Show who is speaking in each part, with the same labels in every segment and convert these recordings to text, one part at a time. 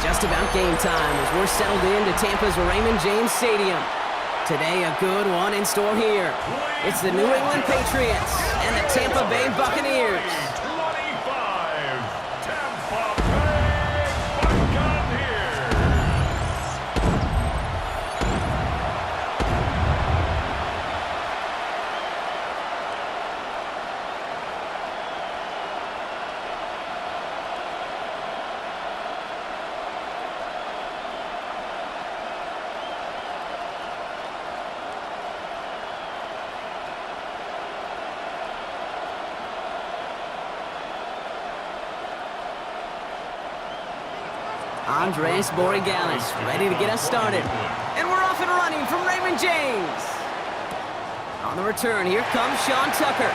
Speaker 1: Just about game time as we're settled into Tampa's Raymond James Stadium. Today, a good one in store here. It's the New England Patriots and the Tampa Bay Buccaneers. Andres Borregales ready to get us started. And we're off and running from Raymond James. On the return, here comes Sean Tucker.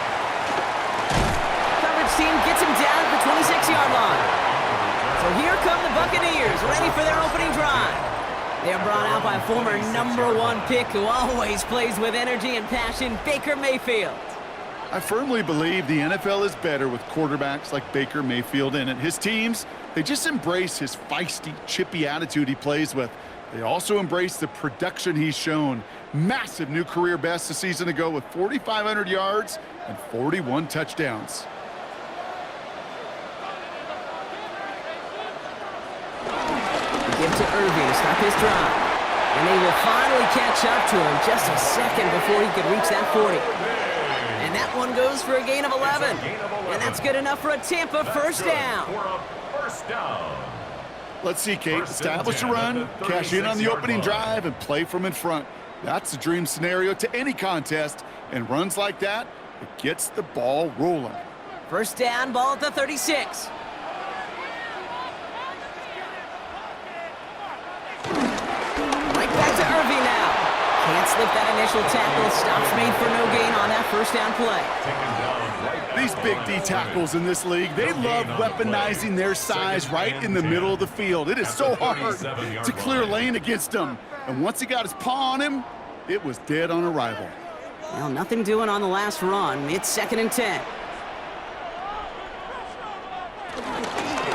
Speaker 1: Coverage team gets him down at the 26-yard line. So here come the Buccaneers, ready for their opening drive. They're brought out by former #1 pick who always plays with energy and passion, Baker Mayfield.
Speaker 2: I firmly believe the NFL is better with quarterbacks like Baker Mayfield in it. His teams, they just embrace his feisty, chippy attitude he plays with. They also embrace the production he's shown. Massive new career best a season ago with 4,500 yards and 41 touchdowns.
Speaker 1: Give to Irving to stop his drive. And they will finally catch up to him just a second before he could reach that 40. And that one goes for a gain of 11. And that's good enough for a Tampa first down.
Speaker 2: Let's see, Kate. Establish a run, cash in on the opening drive, and play from in front. That's the dream scenario to any contest. And runs like that, it gets the ball rolling.
Speaker 1: First down, ball at the 36. Right back to Irving now. Can't slip that initial tackle. Stops made for no gain on that first down play.
Speaker 2: These big D tackles in this league, they love weaponizing their size right in the middle of the field. It is so hard to clear lane against them. And once he got his paw on him, it was dead on arrival.
Speaker 1: Well, nothing doing on the last run. It's 2nd and 10.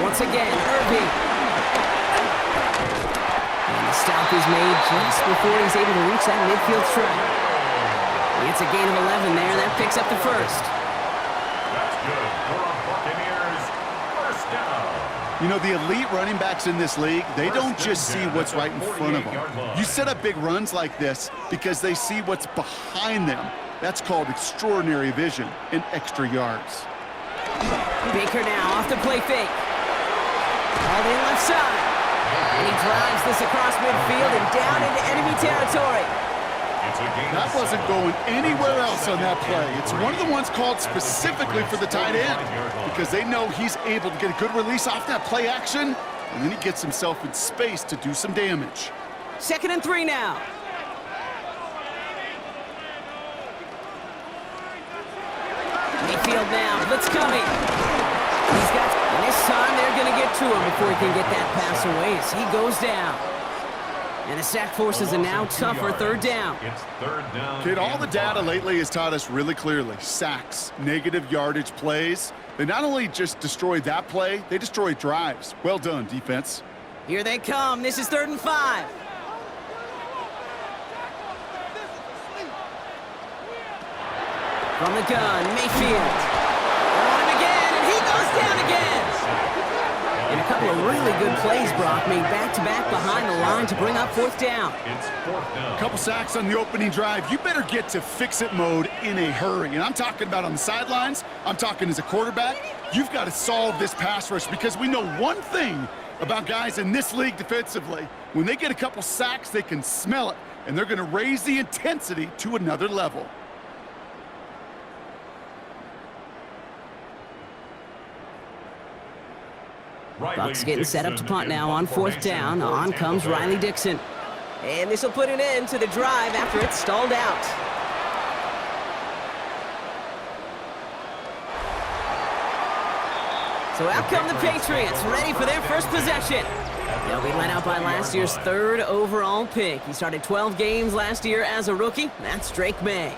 Speaker 1: Once again, Irving. And the stop is made just before he's able to reach that midfield strike. It's a gain of 11 there. That picks up the first.
Speaker 2: You know, the elite running backs in this league, they don't just see what's right in front of them. You set up big runs like this because they see what's behind them. That's called extraordinary vision and extra yards.
Speaker 1: Baker now off the play fake. Called in left side. And he drives this across midfield and down into enemy territory.
Speaker 2: That wasn't going anywhere else on that play. It's one of the ones called specifically for the tight end because they know he's able to get a good release off that play action, and then he gets himself in space to do some damage.
Speaker 1: 2nd and 3 now. Mayfield now, blitz coming. And this time they're going to get to him before he can get that pass away as he goes down. And the sack forces a now tougher 3rd down.
Speaker 2: Kid, all the data lately has taught us really clearly. Sacks, negative yardage plays. They not only just destroy that play, they destroy drives. Well done, defense.
Speaker 1: Here they come. This is 3rd and 5. From the gun, Mayfield. On him again, and he goes down again. And a couple of really good plays, Brock, made back-to-back behind the line to bring up 4th down.
Speaker 2: A couple sacks on the opening drive. You better get to fix-it mode in a hurry. And I'm talking about on the sidelines. I'm talking as a quarterback. You've got to solve this pass rush because we know one thing about guys in this league defensively. When they get a couple sacks, they can smell it, and they're going to raise the intensity to another level.
Speaker 1: Bucks getting set up to punt now on 4th down. On comes Riley Dixon. And this will put an end to the drive after it's stalled out. So out come the Patriots, ready for their first possession. They'll be led out by last year's 3rd overall pick. He started 12 games last year as a rookie. That's Drake May.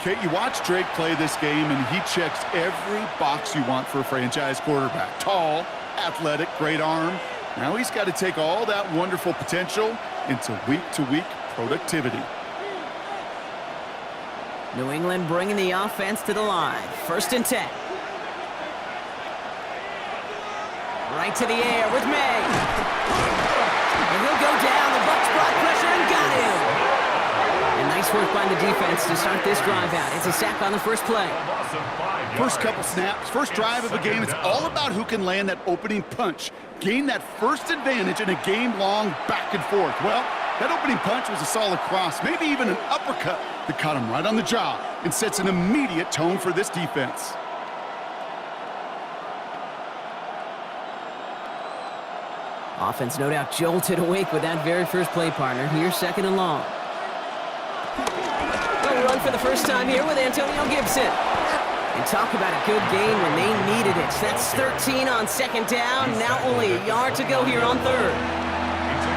Speaker 2: Kate, you watch Drake play this game, and he checks every box you want for a franchise quarterback. Tall, athletic, great arm. Now he's got to take all that wonderful potential into week-to-week productivity.
Speaker 1: New England bringing the offense to the line. 1st and 10. Right to the air with May. And he'll go down. The Bucs brought pressure and got him. And nice work by the defense to start this drive out. It's a sack on the first play.
Speaker 2: First couple snaps, first drive of a game, it's all about who can land that opening punch. Gain that first advantage in a game-long back and forth. Well, that opening punch was a solid cross, maybe even an uppercut that caught him right on the jaw and sets an immediate tone for this defense.
Speaker 1: Offense no doubt jolted awake with that very first play, partner. Here's 2nd and long. They'll run for the first time here with Antonio Gibson. And talk about a good game when they needed it. That's 13 on 2nd down. Now only a yard to go here on 3rd.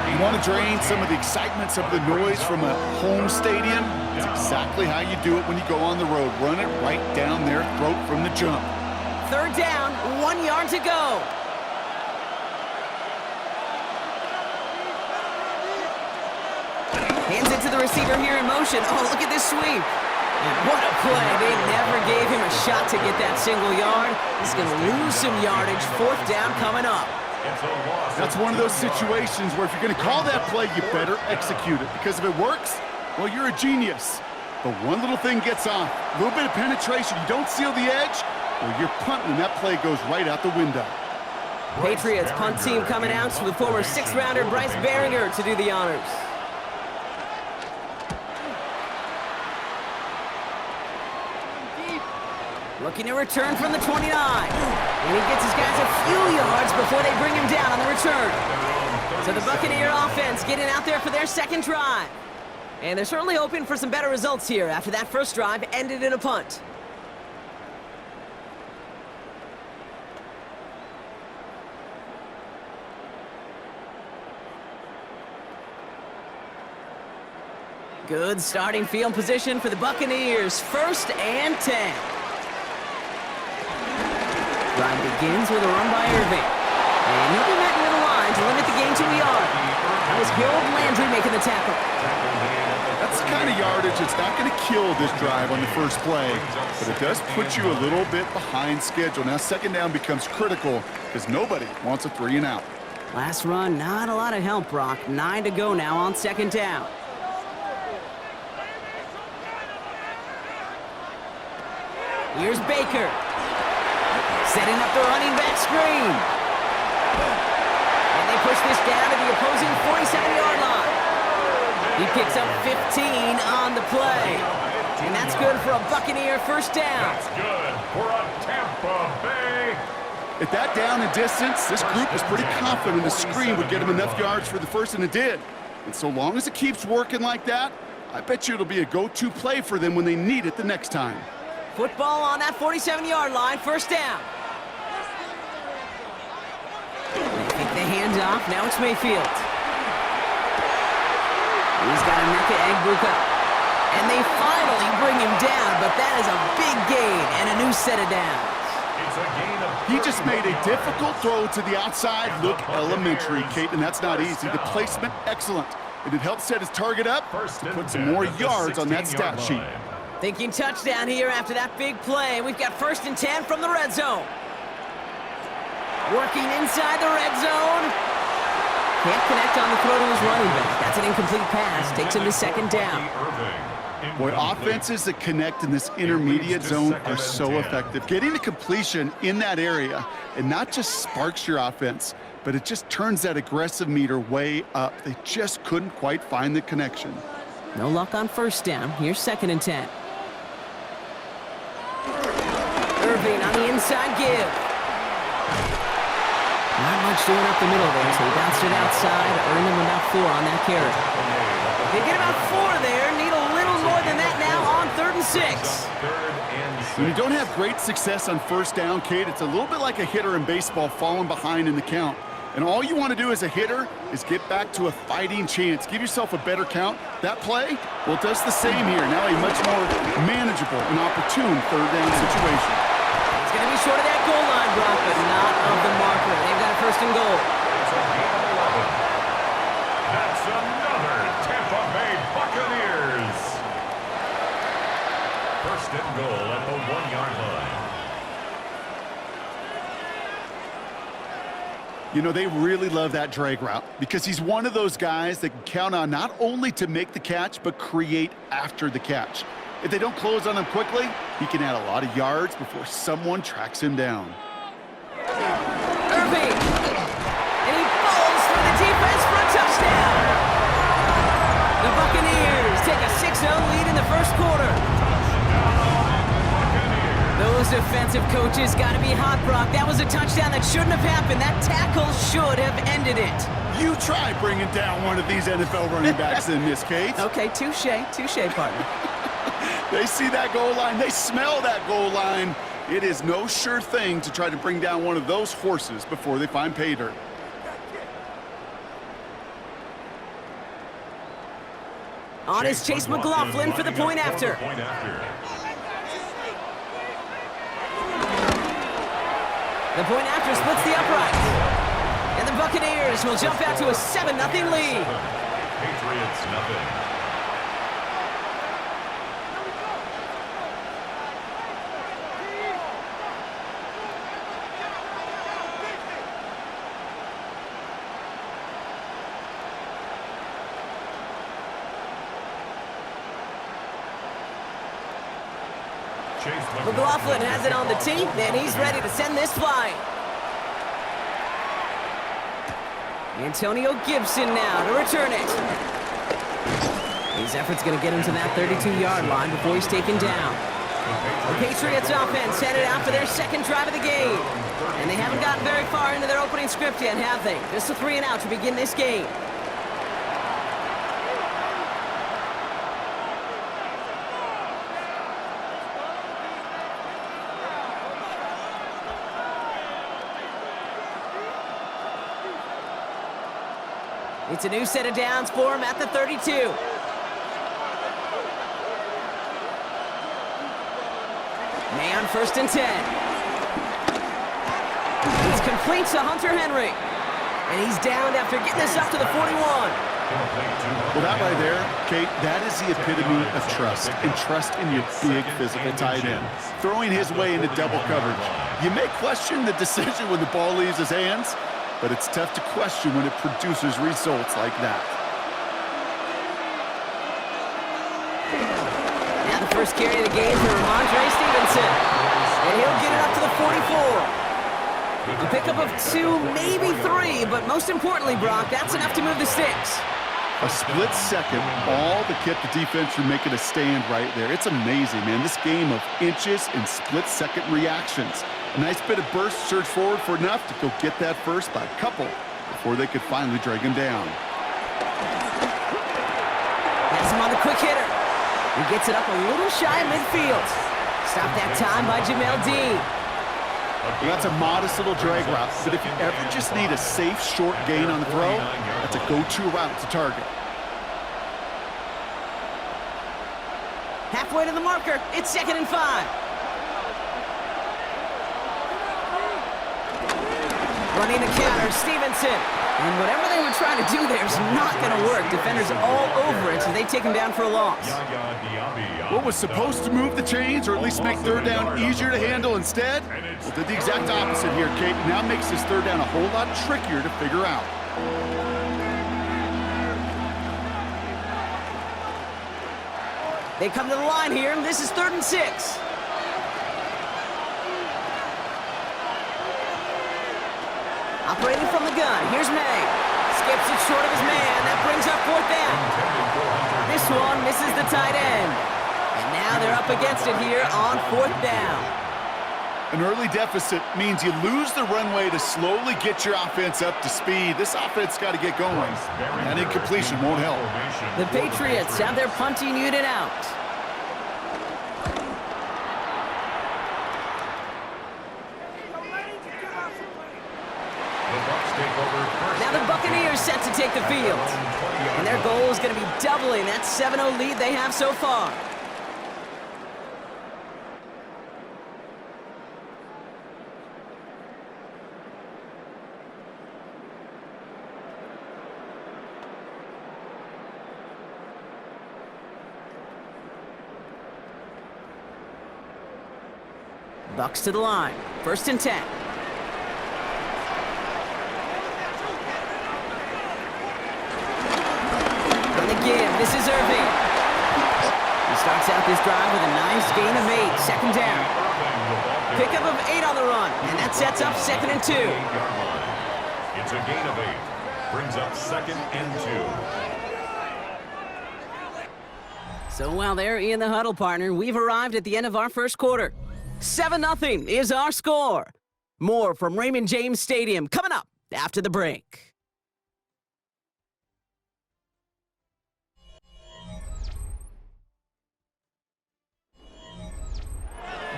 Speaker 2: You want to drain some of the excitement, some of the noise from a home stadium? It's exactly how you do it when you go on the road. Run it right down their throat from the jump.
Speaker 1: 3rd down, 1 yard to go. Hands it to the receiver here in motion. Oh, look at this sweep. And what a play. They never gave him a shot to get that single yard. He's going to lose some yardage. 4th down coming up.
Speaker 2: That's one of those situations where if you're going to call that play, you better execute it. Because if it works, well, you're a genius. But one little thing gets off. A little bit of penetration. You don't seal the edge, well, you're punting, and that play goes right out the window.
Speaker 1: Patriots punt team coming out with former 6th-rounder Bryce Baringer to do the honors. Looking to return from the 29. And he gets his guys a few yards before they bring him down on the return. So the Buccaneer offense getting out there for their 2nd drive. And they're certainly hoping for some better results here after that first drive ended in a punt. Good starting field position for the Buccaneers. 1st and 10. Drive begins with a run by Irving. And he'll be met near the line to limit the gain to a yard. That was Harold Landry making the tackle.
Speaker 2: That's the kind of yardage that's not going to kill this drive on the first play, but it does put you a little bit behind schedule. Now 2nd down becomes critical because nobody wants a 3 and out.
Speaker 1: Last run, not a lot of help, Brock. 9 to go now on 2nd down. Here's Baker. Setting up the running back screen. And they push this down to the opposing 47-yard line. He picks up 15 on the play. And that's good for a Buccaneer 1st down.
Speaker 3: That's good for a Tampa Bay.
Speaker 2: At that down and distance, this group was pretty confident the screen would get them enough yards for the first, and it did. And so long as it keeps working like that, I bet you it'll be a go-to play for them when they need it the next time.
Speaker 1: Football on that 47-yard line, 1st down. They take the hands off. Now it's Mayfield. He's got a Emeka Egbuka. And they finally bring him down, but that is a big gain and a new set of downs.
Speaker 2: He just made a difficult throw to the outside look elementary, Kate, and that's not easy. The placement, excellent. And it helped set his target up to put some more yards on that stat sheet.
Speaker 1: Thinking touchdown here after that big play. We've got 1st and 10 from the red zone. Working inside the red zone. Can't connect on the throw to his running back. That's an incomplete pass. Takes him to 2nd down.
Speaker 2: Boy, offenses that connect in this intermediate zone are so effective. Getting the completion in that area, and not just sparks your offense, but it just turns that aggressive meter way up. They just couldn't quite find the connection.
Speaker 1: No luck on 1st down. Here's 2nd and 10. Irving on the inside give. Not much doing up the middle there, so he bounced it outside, earned him about 4 on that carry. They get about 4 there, need a little more than that now on 3rd and 6.
Speaker 2: When you don't have great success on 1st down, Kate, it's a little bit like a hitter in baseball falling behind in the count. And all you want to do as a hitter is get back to a fighting chance. Give yourself a better count. That play, well, it does the same here. Now a much more manageable and opportune 3rd down situation.
Speaker 1: It's going to be short of that goal line, Brock, but not of the marker. They've got a 1st and goal.
Speaker 2: You know, they really love that drag route because he's one of those guys that can count on not only to make the catch, but create after the catch. If they don't close on him quickly, he can add a lot of yards before someone tracks him down.
Speaker 1: Irving! And he falls through the defense for a touchdown! The Buccaneers take a 6-0 lead in the first quarter. Those defensive coaches got to be hot, Brock. That was a touchdown that shouldn't have happened. That tackle should have ended it.
Speaker 2: You try bringing down one of these NFL running backs in this case.
Speaker 1: Okay, touche, partner.
Speaker 2: They see that goal line. They smell that goal line. It is no sure thing to try to bring down one of those horses before they find pay dirt.
Speaker 1: On is Chase McLaughlin for the point after. The point after splits the upright. And the Buccaneers will jump out to a 7-0 lead.
Speaker 3: Patriots nothing.
Speaker 1: McLaughlin has it on the tee, and he's ready to send this flying. Antonio Gibson now to return it. His effort's going to get him to that 32-yard line before he's taken down. The Patriots offense headed out for their second drive of the game. And they haven't gotten very far into their opening script yet, have they? Just a 3-and-out to begin this game. It's a new set of downs for him at the 32. May on 1st and 10. It's complete to Hunter Henry. And he's downed after getting this up to the 41.
Speaker 2: Well, that right there, Kate, that is the epitome of trust. And trust in your big physical tight end. Throwing his way into double coverage. You may question the decision when the ball leaves his hands, but it's tough to question when it produces results like that.
Speaker 1: Now the first carry of the game for Ramondre Stevenson. And he'll get it up to the 44. A pickup of 2, maybe 3, but most importantly, Brock, that's enough to move the sticks.
Speaker 2: A split second, all that kept the defense from making a stand right there. It's amazing, man. This game of inches and split-second reactions. A nice bit of burst, surge forward for enough to go get that first by a couple before they could finally drag him down.
Speaker 1: Has him on the quick hitter. He gets it up a little shy of midfield. Stop that time by Jamel Dean.
Speaker 2: Well, that's a modest little drag route, but if you ever just need a safe, short gain on the throw, that's a go-to route to target.
Speaker 1: Halfway to the marker, it's 2nd and 5. Running the counter, Stevenson. And whatever they were trying to do there is not going to work. Defenders all over it, so they take him down for a loss.
Speaker 2: What was supposed to move the chains, or at least make 3rd down easier to handle instead? Well, did the exact opposite here, Kate. Now makes this 3rd down a whole lot trickier to figure out.
Speaker 1: They come to the line here. This is 3rd and 6. Operating from the gun, here's May. Skips it short of his man. That brings up 4th down. This one misses the tight end. And now they're up against it here on 4th down.
Speaker 2: An early deficit means you lose the runway to slowly get your offense up to speed. This offense got to get going. That incompletion won't help.
Speaker 1: The Patriots have their punting unit out. Now the Buccaneers set to take the field. And their goal is going to be doubling that 7-0 lead they have so far. Bucs to the line. 1st and 10. starts out this drive with a nice gain of 8, second down. Pickup of 8 on the run, and that sets up 2nd and 2.
Speaker 3: It's a gain of 8. Brings up 2nd and 2.
Speaker 1: So while they're in the huddle, partner, we've arrived at the end of our first quarter. 7-0 is our score. More from Raymond James Stadium coming up after the break.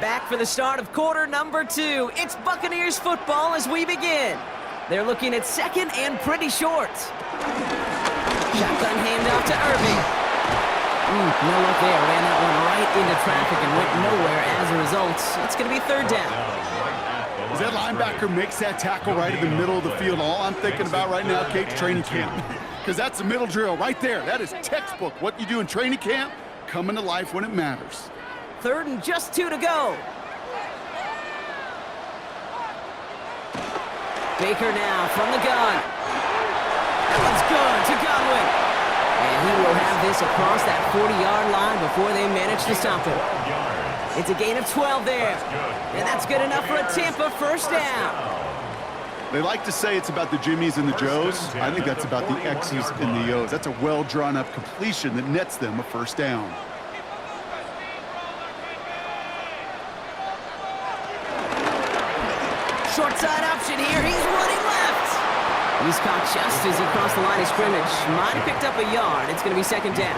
Speaker 1: Back for the start of quarter number 2. It's Buccaneers football as we begin. They're looking at 2nd and pretty short. Shotgun handoff to Irving. No luck there. Ran that one right into traffic and went nowhere as a result. It's going to be 3rd down.
Speaker 2: As that linebacker makes that tackle right in the middle of the field, all I'm thinking about right now, Kate's training camp. Because that's the middle drill right there. That is textbook. What you do in training camp, coming to life when it matters.
Speaker 1: 3rd and just 2 to go. Baker now from the gun. That one's good to Godwin. And he will have this across that 40-yard line before they manage to stop him. It's a gain of 12 there. And that's good enough for a Tampa 1st down.
Speaker 2: They like to say it's about the Jimmies and the Joes. I think that's about the X's and the O's. That's a well-drawn-up completion that nets them a 1st down.
Speaker 1: Short side option here. He's running left. He's caught just as he crossed the line of scrimmage. Might have picked up a yard. It's going to be 2nd down.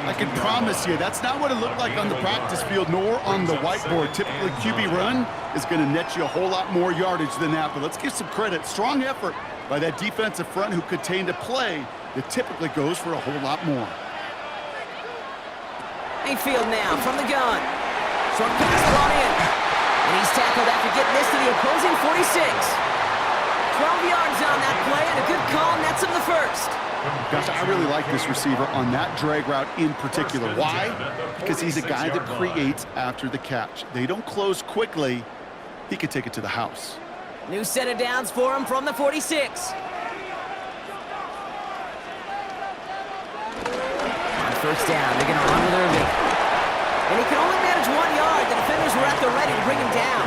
Speaker 2: I can promise you, that's not what it looked like on the practice field, nor on the whiteboard. Typically, QB run is going to net you a whole lot more yardage than that. But let's give some credit. Strong effort by that defensive front who contained a play that typically goes for a whole lot more.
Speaker 1: Mayfield now from the gun. Short pass brought in. And he's tackled after getting this to the opposing 46. 12 yards on that play, and a good call nets him the 1st.
Speaker 2: Gosh, I really like this receiver on that drag route in particular. Why? Because he's a guy that creates after the catch. They don't close quickly. He could take it to the house.
Speaker 1: New set of downs for him from the 46. On 1st down, they're going to run with Irving. And he can only manage 1 yard. The defenders were at the ready to bring him down.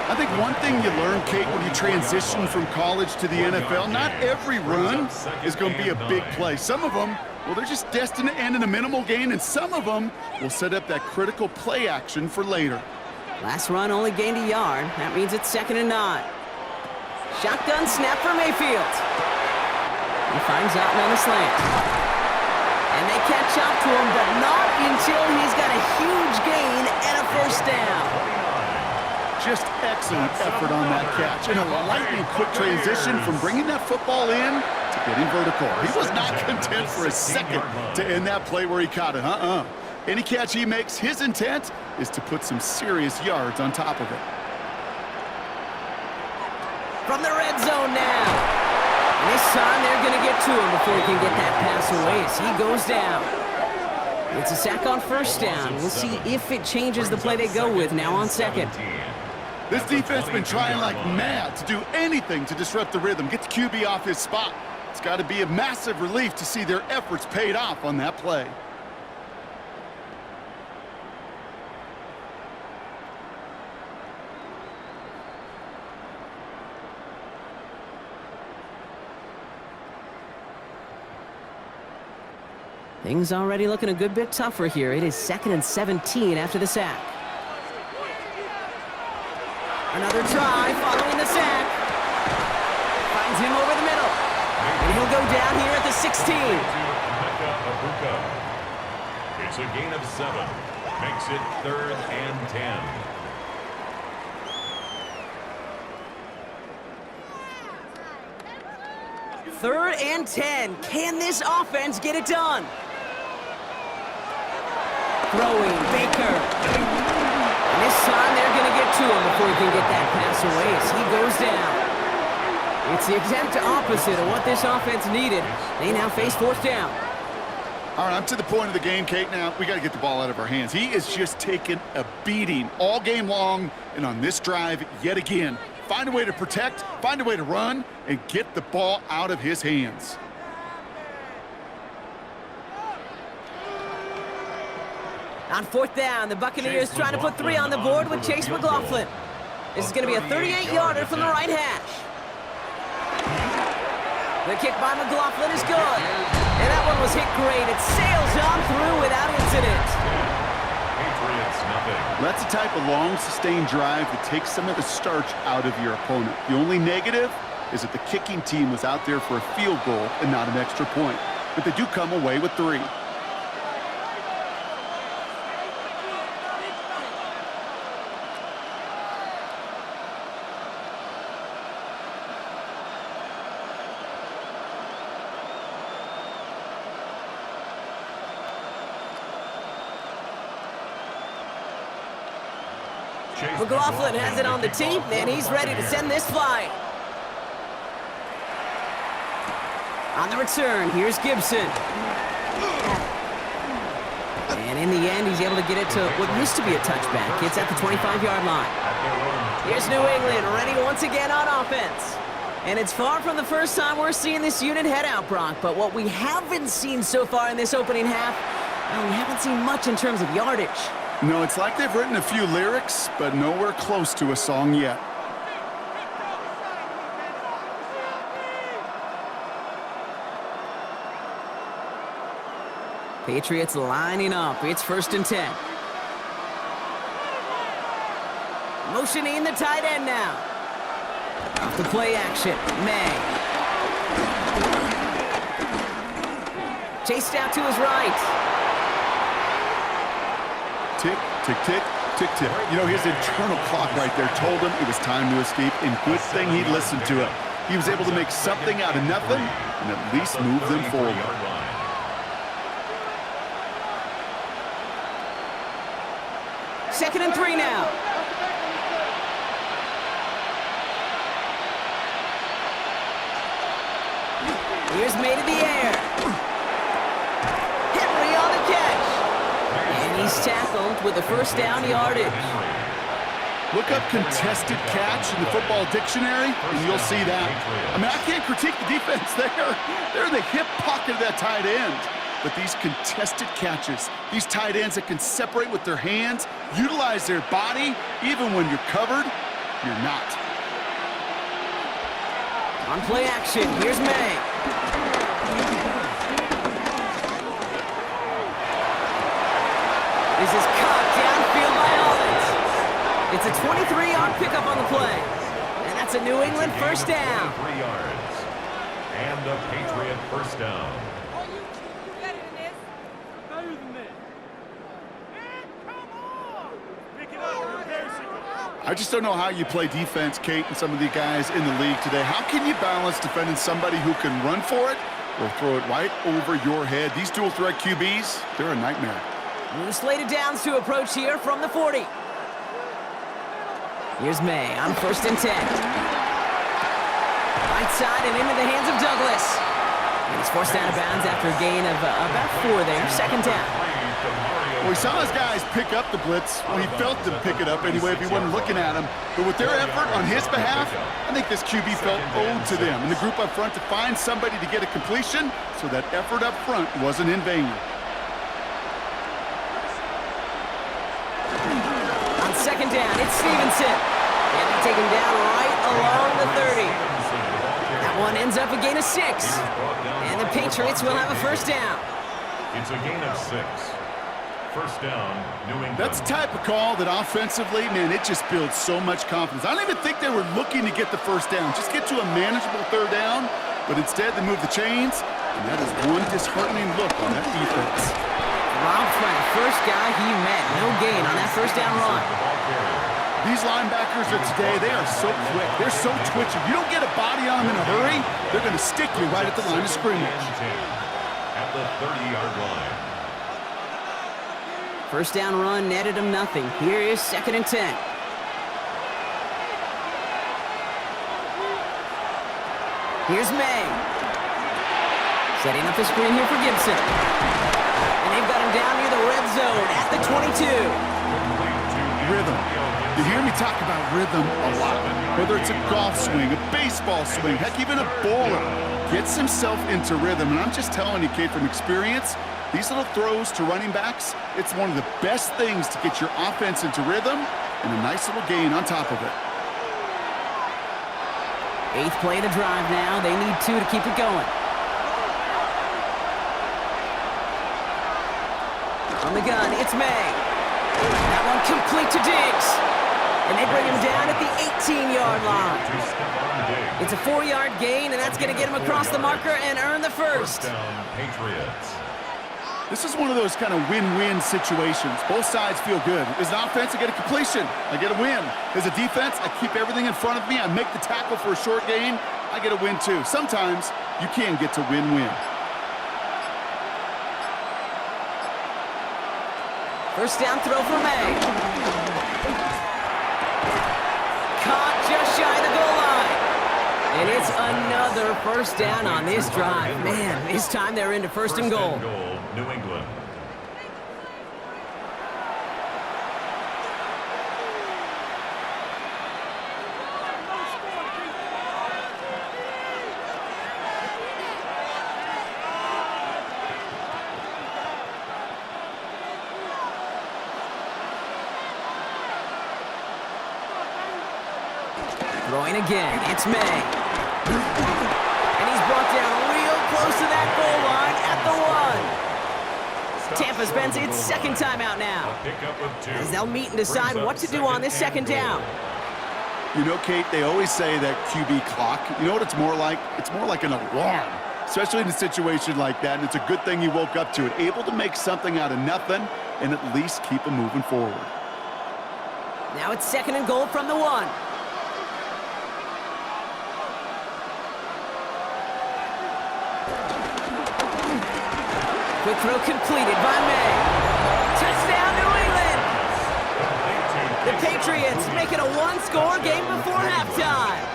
Speaker 2: I think one thing you learn, Kate, when you transition from college to the NFL, not every run is going to be a big play. Some of them, well, they're just destined to end in a minimal gain, and some of them will set up that critical play action for later.
Speaker 1: Last run only gained a yard. That means it's 2nd and 9. Shotgun snap for Mayfield. He finds Otten on a slant. And they catch up to him, but not until he's got a huge gain and a 1st down.
Speaker 2: Just excellent effort on that catch. And a lightning quick transition from bringing that football in to getting vertical. He was not content for a second to end that play where he caught it. Any catch he makes, his intent is to put some serious yards on top of it.
Speaker 1: From the red zone now. And this time they're going to get to him before he can get that pass away as he goes down. It's a sack on 1st down. We'll see if it changes the play they go with now on 2nd.
Speaker 2: This defense has been trying like mad to do anything to disrupt the rhythm, get the QB off his spot. It's got to be a massive relief to see their efforts paid off on that play.
Speaker 1: Things already looking a good bit tougher here. It is 2nd and 17 after the sack. Another try following the sack. Finds him over the middle. And he'll go down here at the 16.
Speaker 3: It's a gain of 7. Makes it 3rd and 10.
Speaker 1: 3rd and 10. Can this offense get it done? Throwing Baker. And this time they're going to get to him before he can get that pass away as he goes down. It's the exact opposite of what this offense needed. They now face 4th down.
Speaker 2: All right, I'm to the point of the game, Kate, now. We got to get the ball out of our hands. He is just taking a beating all game long, and on this drive, yet again. Find a way to protect, find a way to run, and get the ball out of his hands.
Speaker 1: On fourth down, the Buccaneers trying to put 3 on the board with Chase McLaughlin. This is going to be a 38-yarder from the right hash. The kick by McLaughlin is good. And that one was hit great. It sails on through without incident.
Speaker 3: Patriots, nothing.
Speaker 2: That's the type of long, sustained drive that takes some of the starch out of your opponent. The only negative is that the kicking team was out there for a field goal and not an extra point. But they do come away with 3.
Speaker 1: McLaughlin has it on the tee, and he's ready to send this flying. On the return, here's Gibson. And in the end, he's able to get it to what used to be a touchback. It's at the 25-yard line. Here's New England, ready once again on offense. And it's far from the first time we're seeing this unit head out, Brock. But what we haven't seen so far in this opening half, well, we haven't seen much in terms of yardage.
Speaker 2: No, it's like they've written a few lyrics, but nowhere close to a song yet.
Speaker 1: Patriots lining up. It's 1st and 10. Motioning the tight end now. Off the play action, May. Chased out to his right.
Speaker 2: Tick, tick, tick, tick, tick. You know, his internal clock right there told him it was time to escape, and good thing he listened to it. He was able to make something out of nothing and at least move them forward.
Speaker 1: 2nd and 3 now. Here's May to the air. Henry on the catch. And he's tackled with a 1st down yardage.
Speaker 2: Look up contested catch in the football dictionary, and you'll see that. I mean, I can't critique the defense there. They're in the hip pocket of that tight end. But these contested catches, these tight ends that can separate with their hands, utilize their body, even when you're covered, you're not.
Speaker 1: On play action, here's May. This is caught downfield by Owens. It's a 23-yard pickup on the play. And that's a New England 1st down.
Speaker 3: 3 yards. And a Patriot 1st down.
Speaker 2: I just don't know how you play defense, Kate, and some of the guys in the league today. How can you balance defending somebody who can run for it or throw it right over your head? These dual threat QBs, they're a nightmare.
Speaker 1: New slated downs to approach here from the 40. Here's May on 1st and 10. Right side and into the hands of Douglas. And he's forced out of bounds after a gain of about 4 there. 2nd down.
Speaker 2: Well, we saw his guys pick up the blitz. Well, he felt them pick it up anyway if he wasn't looking at him. But with their effort on his behalf, I think this QB felt owed to them and the group up front to find somebody to get a completion, so that effort up front wasn't in vain.
Speaker 1: On 2nd down, it's Stevenson. And they take him down right along the 30. That one ends up a gain of 6. And the Patriots will have a 1st down.
Speaker 3: It's a gain of 6. 1st down, New England.
Speaker 2: That's the type of call that offensively, man, it just builds so much confidence. I don't even think they were looking to get the 1st down. Just get to a manageable 3rd down, but instead they move the chains, and that is one disheartening look on that defense.
Speaker 1: Rob Frank, first guy he met. No gain on that 1st down run.
Speaker 2: These linebackers of today, they are so quick. They're so twitchy. You don't get a body on them in a hurry, they're going to stick you right at the line of scrimmage.
Speaker 3: At the 30-yard line.
Speaker 1: 1st down run netted him nothing. Here is 2nd and 10. Here's May. Setting up the screen here for Gibson. And they've got him down near the red zone at the 22.
Speaker 2: Rhythm. You hear me talk about rhythm a lot. Whether it's a golf swing, a baseball swing, heck, even a bowler gets himself into rhythm. And I'm just telling you, Kate, from experience, These little throws to running backs, it's one of the best things to get your offense into rhythm and a nice little gain on top of it.
Speaker 1: 8th play of the drive now. They need 2 to keep it going. On the gun, it's May. That one complete to Diggs. And they bring him down at the 18-yard line. It's a 4-yard gain, and that's going to get him across the marker and earn the first.
Speaker 3: Down, Patriots.
Speaker 2: This is one of those kind of win-win situations. Both sides feel good. As an offense, I get a completion. I get a win. As a defense, I keep everything in front of me. I make the tackle for a short gain. I get a win, too. Sometimes you can get to win-win.
Speaker 1: First down throw for May. Caught just shy of the goal line. And it's another first down on this drive. Man, this time they're into first and goal.
Speaker 3: New England.
Speaker 1: Throwing again, it's May. And he's brought down real close to that goal line at the 1. Tampa spends its second timeout now, as they'll meet and decide what to do on this second down.
Speaker 2: You know, Kate, they always say that QB clock, you know what it's more like? It's more like an alarm, especially in a situation like that, and it's a good thing you woke up to it, able to make something out of nothing and at least keep them moving forward.
Speaker 1: Now it's second and goal from the 1. Quick throw completed by May. Touchdown, New England! The Patriots make it a 1-score game before halftime.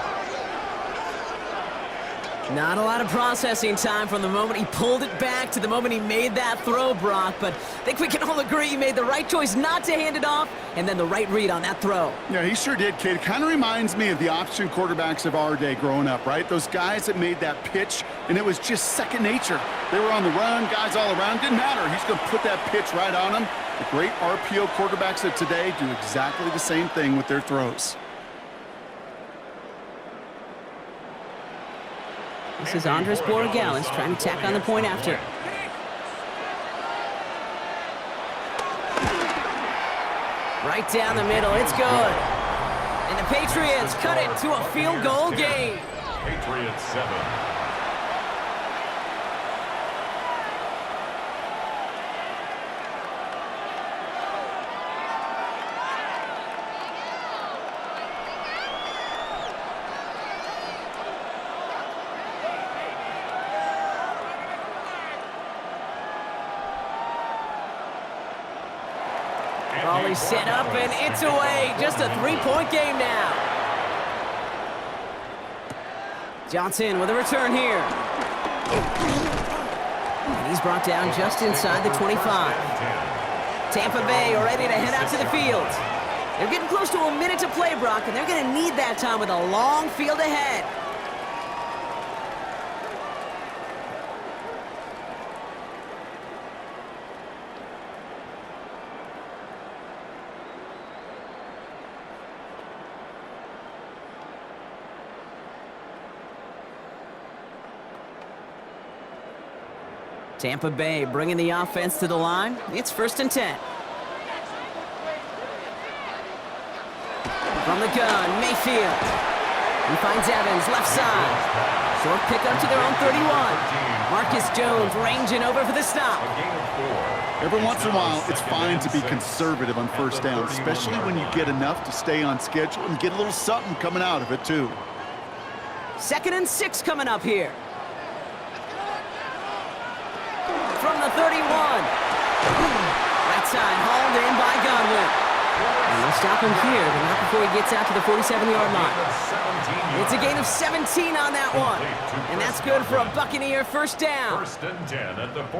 Speaker 1: Not a lot of processing time from the moment he pulled it back to the moment he made that throw, Brock, but I think we can all agree he made the right choice not to hand it off, and then the right read on that throw.
Speaker 2: Yeah, he sure did, Kate. It kind of reminds me of the option quarterbacks of our day growing up, right? Those guys that made that pitch, and it was just second nature. They were on the run, guys all around. Didn't matter. He's going to put that pitch right on them. The great RPO quarterbacks of today do exactly the same thing with their throws.
Speaker 1: This is Andres Borregales trying to tack on the point after. Right down the middle, it's good. And the Patriots cut it to a field goal game.
Speaker 3: Patriots 7.
Speaker 1: Ball is set up and it's away. Just a 3-point game now. Johnson with a return here. And he's brought down just inside the 25. Tampa Bay ready to head out to the field. They're getting close to a minute to play, Brock, and they're going to need that time with a long field ahead. Tampa Bay bringing the offense to the line. It's 1st and 10. From the gun, Mayfield. He finds Evans, left side. Short pickup to their own 31. Marcus Jones ranging over for the stop.
Speaker 2: Every once in a while, it's fine to be conservative on first down, especially when you get enough to stay on schedule and get a little something coming out of it, too.
Speaker 1: 2nd and 6 coming up here. From the 31. Right side, hauled in by Godwin. And they'll stop him here, but not before he gets out to the 47-yard line. It's a gain of 17 on that one. And that's good for a Buccaneer first down.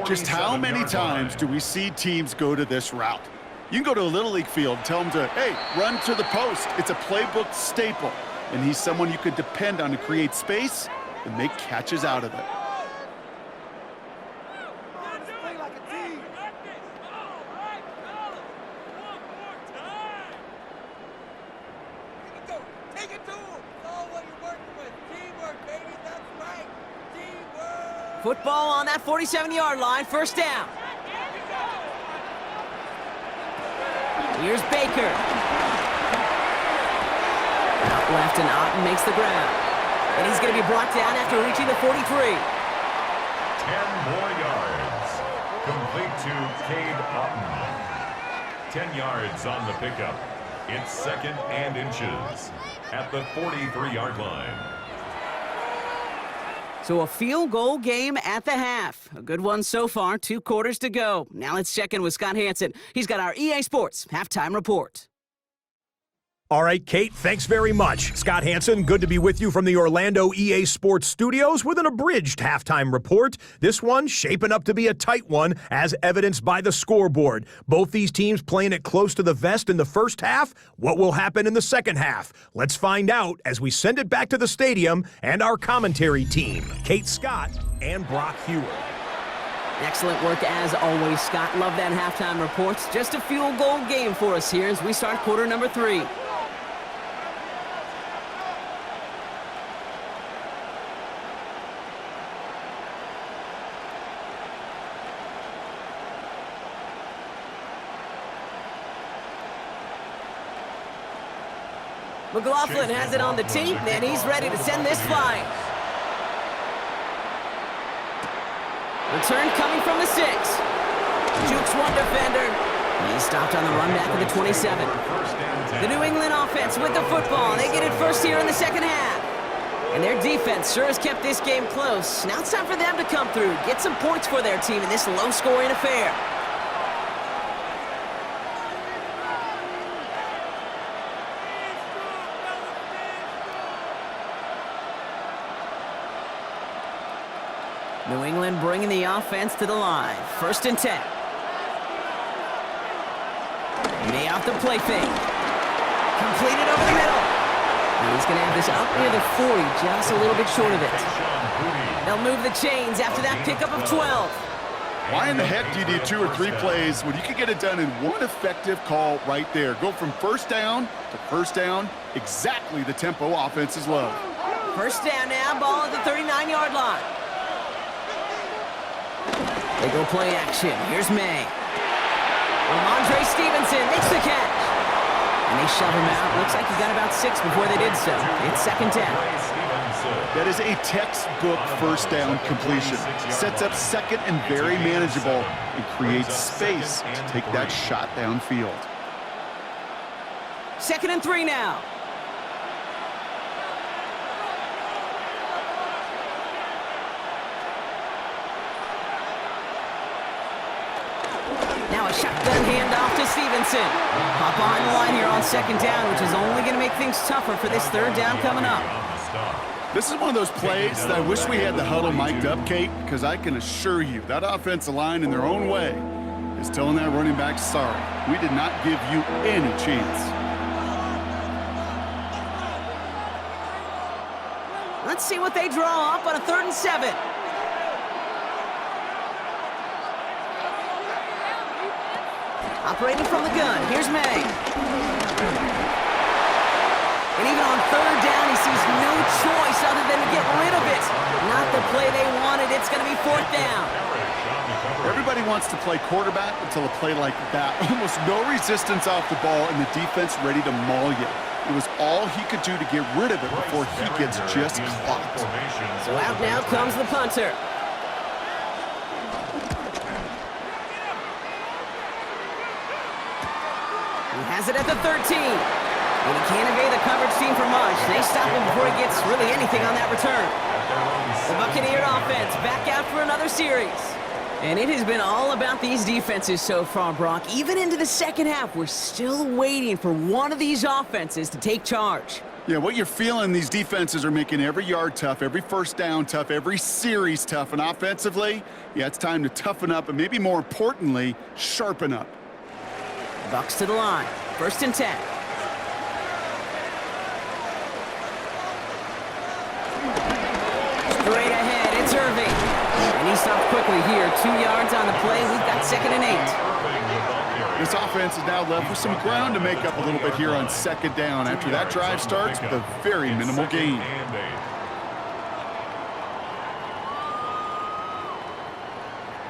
Speaker 2: Just how many times do we see teams go to this route? You can go to a Little League field and tell them to, hey, run to the post. It's a playbook staple. And he's someone you could depend on to create space and make catches out of it.
Speaker 1: Football on that 47-yard line, first down. Here's Baker. Out left, and Otten makes the ground. And he's going to be brought down after reaching the 43.
Speaker 3: 10 more yards. Complete to Cade Otten. 10 yards on the pickup. It's second and inches at the 43-yard line.
Speaker 1: So a field goal game at the half. A good one so far, 2 quarters to go. Now let's check in with Scott Hansen. He's got our EA Sports halftime report.
Speaker 4: All right, Kate, thanks very much. Scott Hansen, good to be with you from the Orlando EA Sports Studios with an abridged halftime report. This one shaping up to be a tight one, as evidenced by the scoreboard. Both these teams playing it close to the vest in the first half. What will happen in the second half? Let's find out as we send it back to the stadium and our commentary team, Kate Scott and Brock Hewer.
Speaker 1: Excellent work as always, Scott. Love that halftime report. Just a field goal game for us here as we start quarter number 3. McLaughlin has it on the tee, and he's ready to send this flying. Return coming from the 6. Jukes one defender. He's stopped on the run back of the 27. The New England offense with the football. They get it first here in the second half. And their defense sure has kept this game close. Now it's time for them to come through, get some points for their team in this low-scoring affair. New England bringing the offense to the line. First and 10. May off the play fake. Completed over the middle. And he's going to have this up near the 40, just a little bit short of it. They'll move the chains after that pickup of 12.
Speaker 2: Why in the heck do you need 2 or 3 plays when you can get it done in one effective call right there? Go from first down to first down, exactly the tempo offenses love.
Speaker 1: First down now, ball at the 39-yard line. They go play action. Here's May. Ramondre Stevenson makes the catch. And they shove him out. Looks like he got about 6 before they did so. It's second down.
Speaker 2: That is a textbook first down completion. Sets up second and very manageable and creates space to take that shot downfield.
Speaker 1: Second and 3 now. Now a shotgun handoff to Stevenson. Hop behind the line here on second down, which is only going to make things tougher for this third down coming up.
Speaker 2: This is one of those plays that I wish we had the huddle mic'd up, Kate, because I can assure you that offensive line in their own way is telling that running back, sorry, we did not give you any chance.
Speaker 1: Let's see what they draw up on a 3rd and 7. Operating from the gun, here's May. And even on 3rd down, he sees no choice other than to get rid of it. Not the play they wanted, it's going to be 4th down.
Speaker 2: Everybody wants to play quarterback until a play like that. Almost no resistance off the ball and the defense ready to maul you. It was all he could do to get rid of it before he gets just clocked.
Speaker 1: So out now comes the punter. He has it at the 13. And he can't evade the coverage team for much. They stop him before he gets really anything on that return. The Buccaneer offense back out for another series. And it has been all about these defenses so far, Brock. Even into the second half, we're still waiting for one of these offenses to take charge.
Speaker 2: Yeah, what you're feeling, these defenses are making every yard tough, every first down tough, every series tough. And offensively, yeah, it's time to toughen up and maybe more importantly, sharpen up.
Speaker 1: Bucks to the line. First and 10. Straight ahead, it's Irving. And he stopped quickly here. 2 yards on the play. We've got 2nd and 8.
Speaker 2: This offense is now left with some ground to make up a little bit here on 2nd down after that drive starts with a very minimal gain.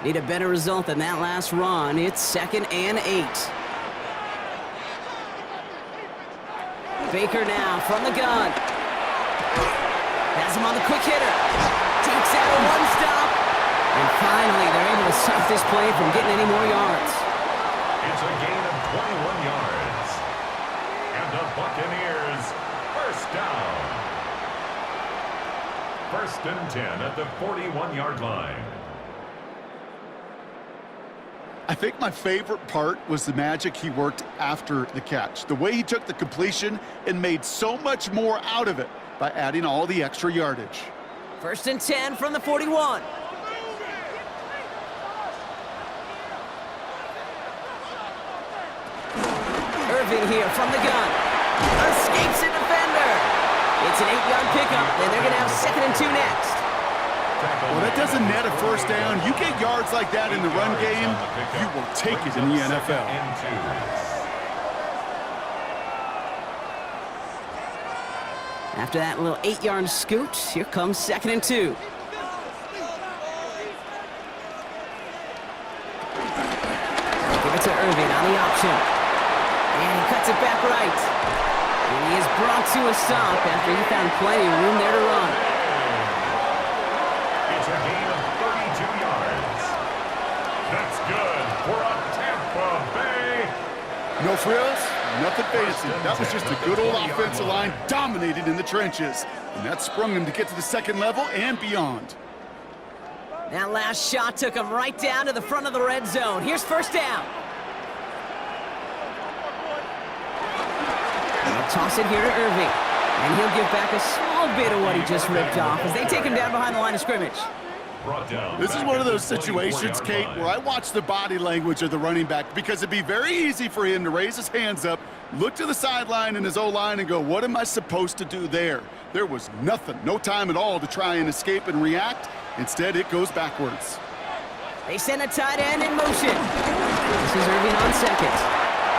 Speaker 1: Need a better result than that last run. It's 2nd and 8. Baker now from the gun. Has him on the quick hitter. Takes out a one-stop. And finally, they're able to stop this play from getting any more yards.
Speaker 3: It's a gain of 21 yards. And the Buccaneers, first down. 1st and 10 at the 41-yard line.
Speaker 2: I think my favorite part was the magic he worked after the catch. The way he took the completion and made so much more out of it by adding all the extra yardage.
Speaker 1: 1st and 10 from the 41. Irving here from the gun. Escapes a defender. It's an 8-yard pickup, and they're going to have 2nd and 2 next.
Speaker 2: Well, that doesn't net a first down. You get yards like that in the run game, you will take it in the NFL.
Speaker 1: After that little 8-yard scoot, here comes 2nd and 2. Give it to Irving on the option. And he cuts it back right. And he is brought to a stop after he found plenty of room there to run.
Speaker 3: It's a gain of 32 yards. That's good for a Tampa Bay.
Speaker 2: No frills, nothing fancy. That was just a good old offensive line dominated in the trenches. And that sprung him to get to the 2nd level and beyond.
Speaker 1: That last shot took him right down to the front of the red zone. Here's 1st down. They'll toss it here to Irving. And he'll give back a small bit of what he just ripped off as they take him down behind the line of scrimmage.
Speaker 2: This is one of those situations, Kate, where I watch the body language of the running back because it'd be very easy for him to raise his hands up, look to the sideline in his O-line and go, what am I supposed to do there? There was nothing, no time at all to try and escape and react. Instead, it goes backwards.
Speaker 1: They send a tight end in motion. This is Irving on 2nd.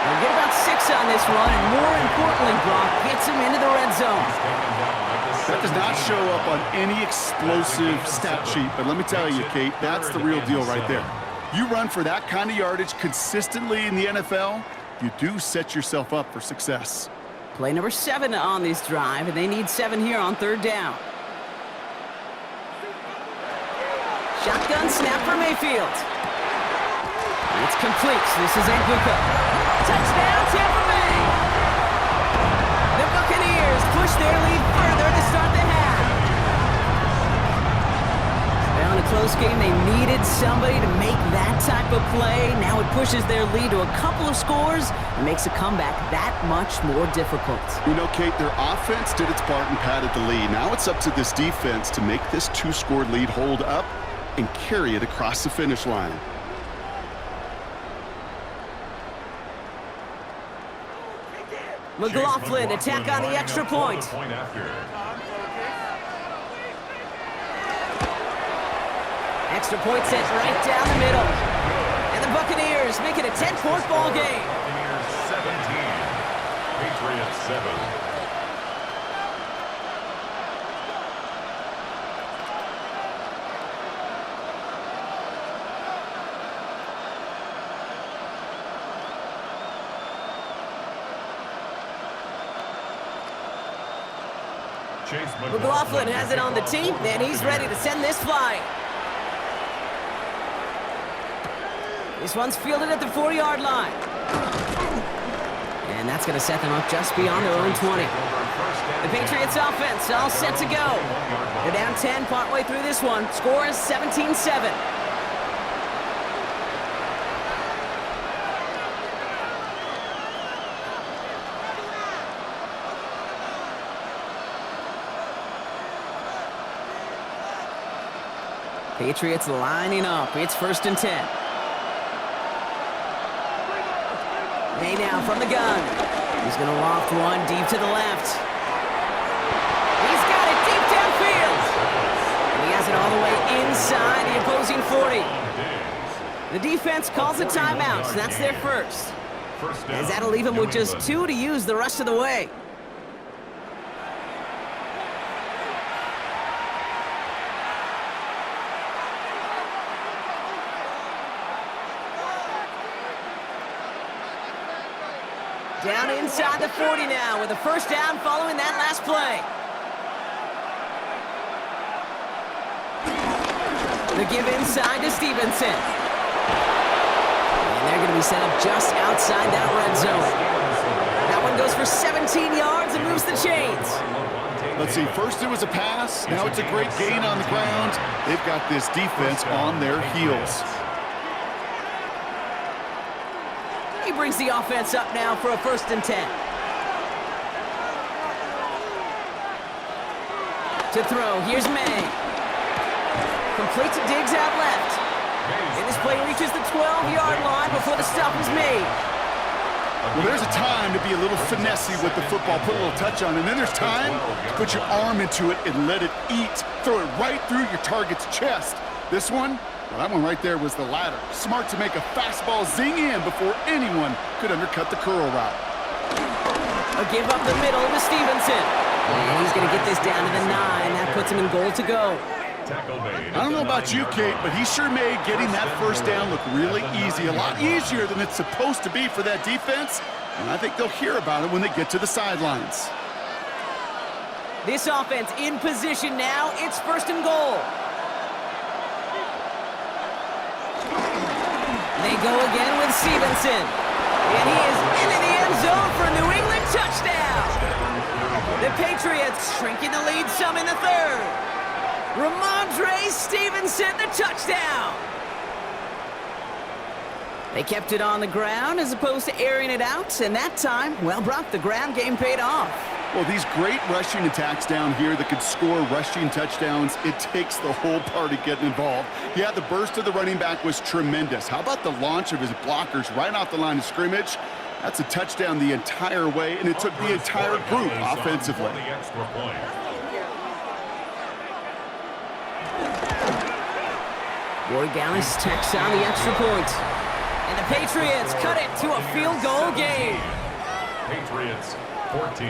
Speaker 1: They'll get about 6 on this run, and more importantly, Brock gets him into the red zone.
Speaker 2: That does not show up on any explosive stat sheet, but let me tell you, Kate, that's the real deal right there. You run for that kind of yardage consistently in the NFL, you do set yourself up for success.
Speaker 1: Play number 7 on this drive, and they need 7 here on 3rd down. Shotgun snap for Mayfield. It's complete. This is Anguka. Touchdown, Tampa Bay! The Buccaneers push their lead further to start the half. Well, in a close game, they needed somebody to make that type of play. Now it pushes their lead to a couple of scores and makes a comeback that much more difficult.
Speaker 2: You know, Kate, their offense did its part and padded the lead. Now it's up to this defense to make this 2-score lead hold up and carry it across the finish line.
Speaker 1: McLaughlin attack on the extra point. Extra point set right down the middle. And the Buccaneers make it a 10-point ball game.
Speaker 3: Buccaneers 17, Patriots 7.
Speaker 1: McLaughlin has it on the tee, and he's ready to send this flying. This one's fielded at the 4-yard line. And that's going to set them up just beyond their own 20. The Patriots offense all set to go. They're down 10 partway through this one. Score is 17-7. Patriots lining up. It's 1st and 10. May now from the gun. He's going to loft one deep to the left. He's got it deep downfield. And he has it all the way inside the opposing 40. The defense calls a timeout, so that's their first. As that'll leave him with just 2 to use the rest of the way. Down inside the 40 now with a first down following that last play. The give inside to Stevenson. And they're going to be set up just outside that red zone. That one goes for 17 yards and moves the chains.
Speaker 2: Let's see, first it was a pass, now it's a great gain on the ground. They've got this defense on their heels.
Speaker 1: He brings the offense up now for a 1st and 10. To throw, here's May. Complete to Diggs out left. And this play reaches the 12-yard line before the stop is made.
Speaker 2: Well, there's a time to be a little finessey with the football, put a little touch on it, and then there's time to put your arm into it and let it eat. Throw it right through your target's chest. This one, well, that one right there was the latter. Smart to make a fastball zing in before anyone could undercut the curl route.
Speaker 1: A give up the middle to Stevenson. And he's going to get this down to the 9. That puts him in goal to go.
Speaker 2: I don't know about you, Kate, but he sure made getting that first down look really easy. A lot easier than it's supposed to be for that defense. And I think they'll hear about it when they get to the sidelines.
Speaker 1: This offense in position now. It's 1st and goal. They go again with Stevenson. And he is into the end zone for a New England touchdown. The Patriots shrinking the lead some in the 3rd. Ramondre Stevenson, the touchdown. They kept it on the ground as opposed to airing it out, and that time, well, Brock, the ground game paid off.
Speaker 2: Well, these great rushing attacks down here that could score rushing touchdowns, it takes the whole party getting involved. Yeah, the burst of the running back was tremendous. How about the launch of his blockers right off the line of scrimmage? That's a touchdown the entire way, and it took the entire group offensively.
Speaker 1: Borgalis tacks on the extra point. And the Patriots cut it to a field goal game.
Speaker 3: Patriots 14.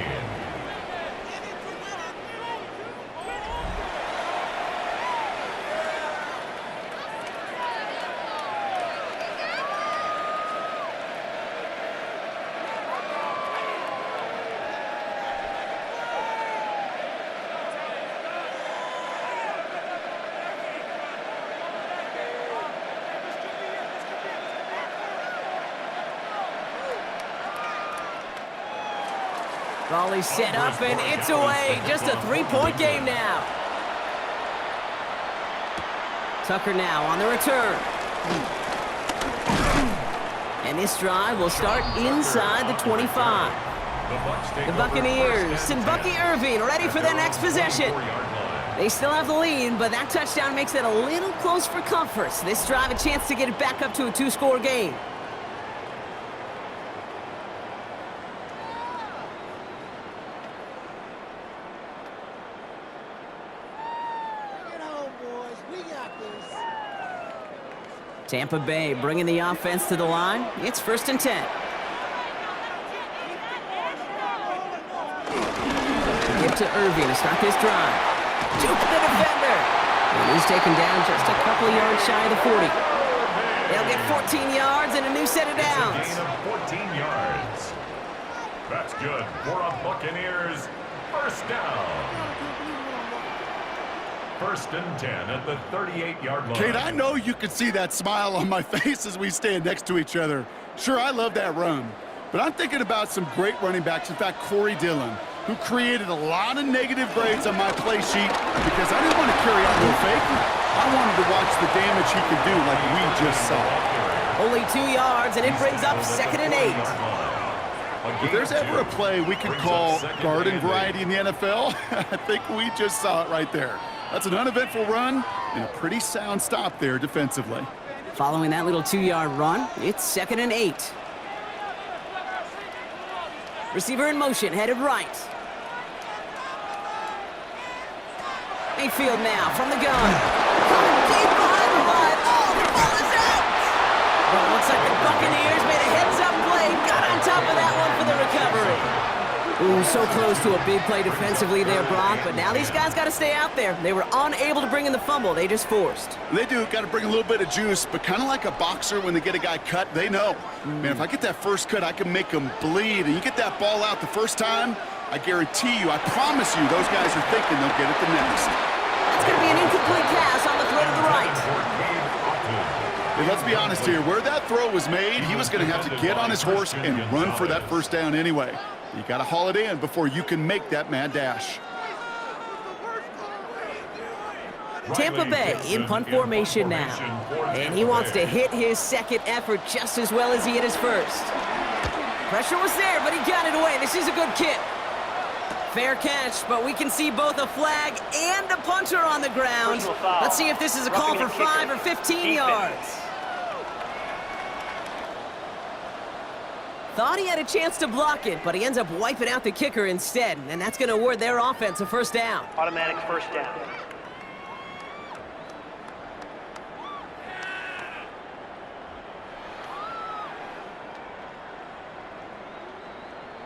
Speaker 1: Volley set up, and it's away. Just a 3-point game now. Tucker now on the return. And this drive will start inside the 25. The Buccaneers and Bucky Irving ready for their next possession. They still have the lead, but that touchdown makes it a little close for comfort. So this drive a chance to get it back up to a 2-score game. Tampa Bay bringing the offense to the line. It's 1st and 10. Give to Irving to start this drive. Juke the defender. And he's taken down just a couple of yards shy of the 40. They'll get 14 yards and a new set of downs.
Speaker 3: It's a gain of 14 yards. That's good for a Buccaneers first down. 1st and 10 at the 38-yard line.
Speaker 2: Kate, I know you can see that smile on my face as we stand next to each other. Sure, I love that run. But I'm thinking about some great running backs. In fact, Corey Dillon, who created a lot of negative grades on my play sheet because I didn't want to carry out no fake. I wanted to watch the damage he could do like we just saw.
Speaker 1: Only 2 yards, and it brings up 2nd and 8.
Speaker 2: If there's ever a play we could call garden variety in the NFL, I think we just saw it right there. That's an uneventful run and a pretty sound stop there defensively.
Speaker 1: Following that little 2-yard run, it's 2nd and 8. Receiver in motion, headed right. Mayfield now from the gun. Coming deep behind the line. Oh, the ball is out! Well, it looks like the Buccaneers made a heads-up play. Got on top of that one for the recovery. Ooh, so close to a big play defensively there, Brock, but now these guys got to stay out there. They were unable to bring in the fumble. They just forced.
Speaker 2: They do. Got to bring a little bit of juice, but kind of like a boxer when they get a guy cut, they know. Man, if I get that first cut, I can make him bleed. And you get that ball out the first time, I guarantee you, I promise you, those guys are thinking they'll get it the next.
Speaker 1: That's going to be an incomplete pass on the throw to the right.
Speaker 2: And let's be honest here, where that throw was made, he was going to have to get on his horse and run for that first down anyway. You got to haul it in before you can make that mad dash.
Speaker 1: Tampa Bay in punt formation now. And he wants to hit his second effort just as well as he hit his first. Pressure was there, but he got it away. This is a good kick. Fair catch, but we can see both a flag and a punter on the ground. Let's see if this is a call for 5 or 15 yards. Thought he had a chance to block it, but he ends up wiping out the kicker instead, and that's going to award their offense a first down.
Speaker 5: Automatic first down.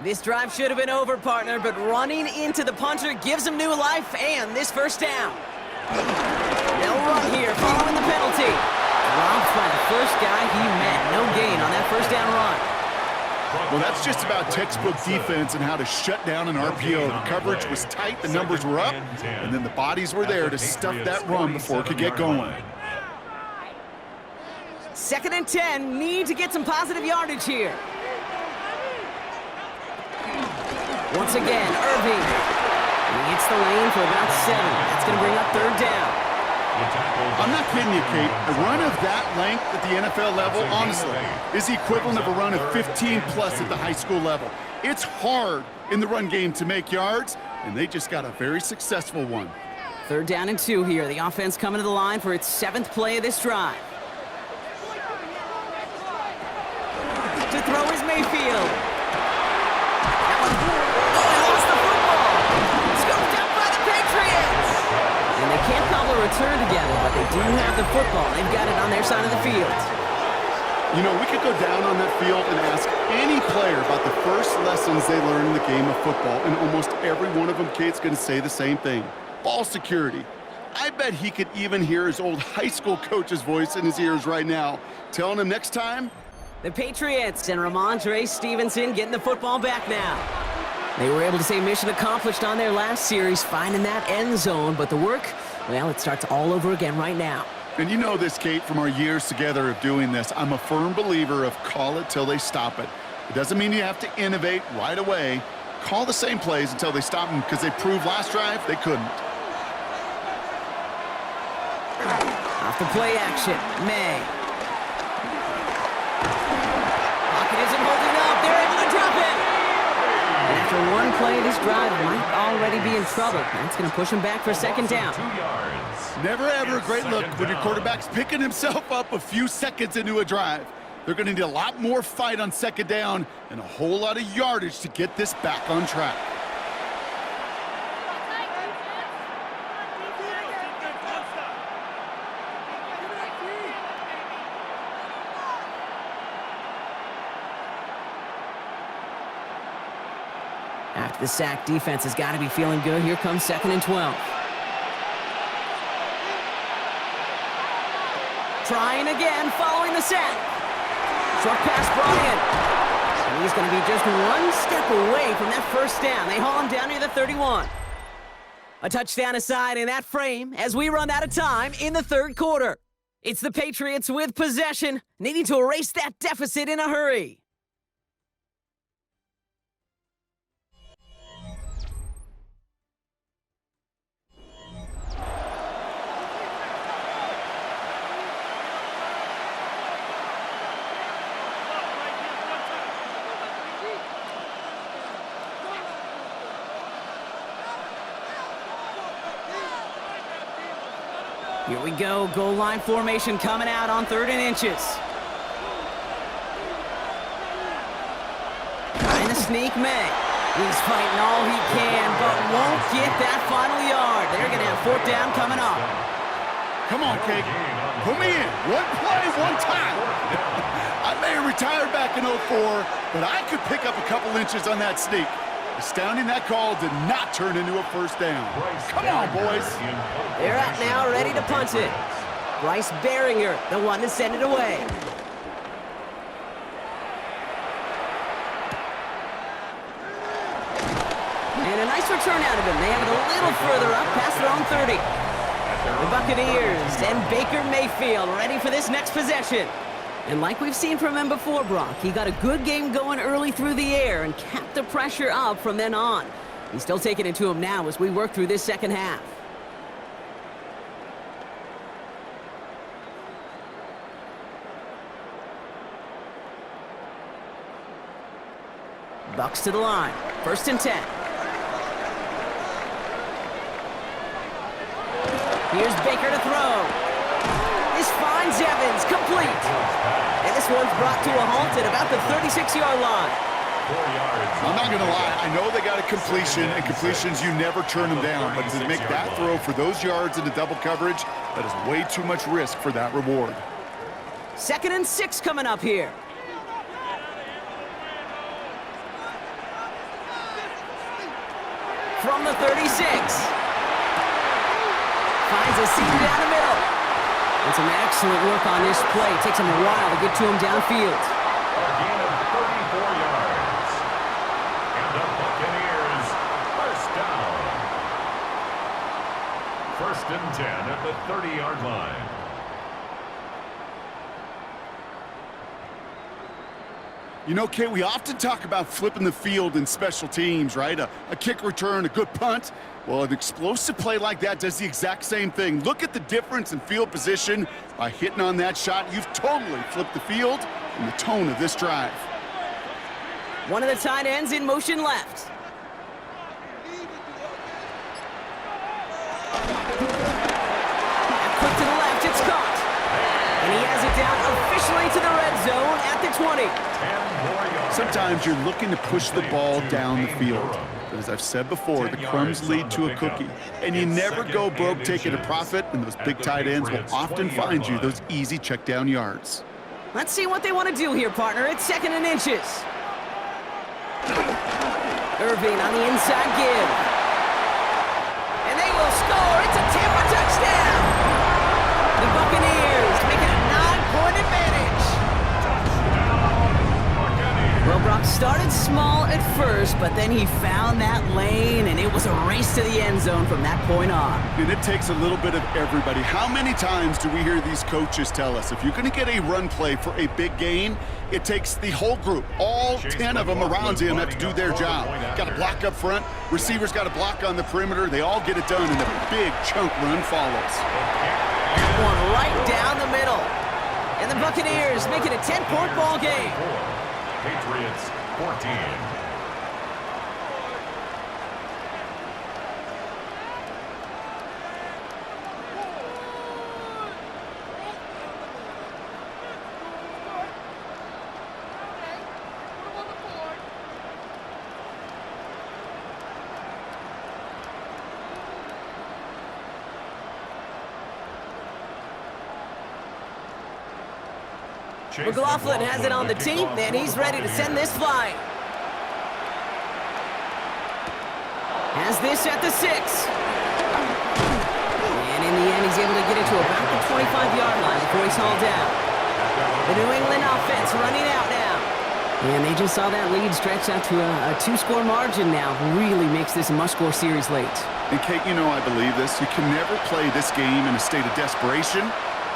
Speaker 1: This drive should have been over, partner, but running into the punter gives him new life and this first down. They'll run here following the penalty. Dropped by the first guy he met. No gain on that first down run.
Speaker 2: Well, that's just about textbook defense and how to shut down an RPO. The coverage was tight, the numbers were up, and then the bodies were there to stuff that run before it could get going.
Speaker 1: 2nd and 10, need to get some positive yardage here. Once again, Irving. He hits the lane for about 7. That's going to bring up 3rd down.
Speaker 2: I'm not kidding you, Kate. A run of that length at the NFL level, honestly, is the equivalent of a run of 15-plus at the high school level. It's hard in the run game to make yards, and they just got a very successful one.
Speaker 1: 3rd down and 2 here. The offense coming to the line for its 7th play of this drive. To throw is Mayfield. That one, he lost the football. Scooped up by the Patriots. And they can't cobble a return together, but they do have the football. They've got it on their side of the field.
Speaker 2: You know, we could go down on that field and ask any player about the first lessons they learned in the game of football, and almost every one of them, Kate's going to say the same thing. Ball security. I bet he could even hear his old high school coach's voice in his ears right now, telling him next time.
Speaker 1: The Patriots and Ramondre Stevenson getting the football back now. They were able to say mission accomplished on their last series, finding that end zone, but the work, well, it starts all over again right now.
Speaker 2: And you know this, Kate, from our years together of doing this. I'm a firm believer of call it till they stop it. It doesn't mean you have to innovate right away. Call the same plays until they stop them, because they proved last drive they couldn't.
Speaker 1: Off the play action, May. Pocket isn't holding up. They're able to drop it. And after one play, this drive might already be in trouble. That's going to push him back for 2nd down.
Speaker 3: 2 yards.
Speaker 2: Never ever a great look when your quarterback's picking himself up a few seconds into a drive. They're going to need a lot more fight on 2nd down and a whole lot of yardage to get this back on track.
Speaker 1: After the sack, defense has got to be feeling good. Here comes 2nd and 12. Trying again, following the sack. Short pass brought in. And he's going to be just one step away from that first down. They haul him down near the 31. A touchdown aside in that frame as we run out of time in the 3rd quarter. It's the Patriots with possession, needing to erase that deficit in a hurry. Here we go, goal line formation coming out on 3rd and inches. Trying to sneak May. He's fighting all he can, but won't get that final yard. They're going to have 4th down coming up.
Speaker 2: Come on, Kate. Put me in. One play, one time. I may have retired back in 04, but I could pick up a couple inches on that sneak. Astounding that call did not turn into a first down. Come on, boys.
Speaker 1: They're out now, ready to punt it. Bryce Behringer, the one to send it away. And a nice return out of him. They have it a little further up past their own 30. The Buccaneers and Baker Mayfield ready for this next possession. And like we've seen from him before, Brock, he got a good game going early through the air and kept the pressure up from then on. He's still taking it to him now as we work through this second half. Bucks to the line. 1st and 10. Here's Baker to throw. This finds Evans, complete. And this one's brought to a halt at about the 36-yard line.
Speaker 3: 4 yards.
Speaker 2: I'm not going to lie. I know they got a completion, and completions, you never turn them down. But to make that throw for those yards into double coverage, that is way too much risk for that reward.
Speaker 1: 2nd and 6 coming up here. From the 36. Finds a seam down the middle. And some excellent work on this play. It takes him a while to get to him downfield.
Speaker 3: A gain of 34 yards. And the Buccaneers, first down. 1st and 10 at the 30-yard line.
Speaker 2: You know, Kate, we often talk about flipping the field in special teams, right? A kick return, a good punt. Well, an explosive play like that does the exact same thing. Look at the difference in field position. By hitting on that shot, you've totally flipped the field and the tone of this drive.
Speaker 1: One of the tight ends in motion left. Quick to the left, it's caught. And he has it down officially to the red zone at the 20.
Speaker 3: 10 more yards.
Speaker 2: Sometimes you're looking to push the ball down the field. But as I've said before, the crumbs lead to a cookie. And you never go broke taking a profit, and those big tight ends will often find you those easy check down yards.
Speaker 1: Let's see what they want to do here, partner. It's 2nd and inches. Irving on the inside give. And they will score. It's a Tampa touchdown. The Buccaneers making a 9-point advantage. Well, Brock started small at first, but then he found that lane, and it was a race to the end zone from that point on.
Speaker 2: And it takes a little bit of everybody. How many times do we hear these coaches tell us, if you're going to get a run play for a big gain, it takes the whole group, all 10 of them around him have to do their job. Got to block up front, receivers got to block on the perimeter, they all get it done, and a big chunk run follows.
Speaker 1: One right down the middle. And the Buccaneers make it a 10-point ball game.
Speaker 3: Patriots 14.
Speaker 1: McLaughlin has it on the team, and he's ready to send this flying. Has this at the 6. And in the end, he's able to get it to about the 25-yard line before he's hauled down. The New England offense running out now. And they just saw that lead stretch out to a 2-score margin now. Really makes this a must-score series late.
Speaker 2: And Kate, you know I believe this. You can never play this game in a state of desperation.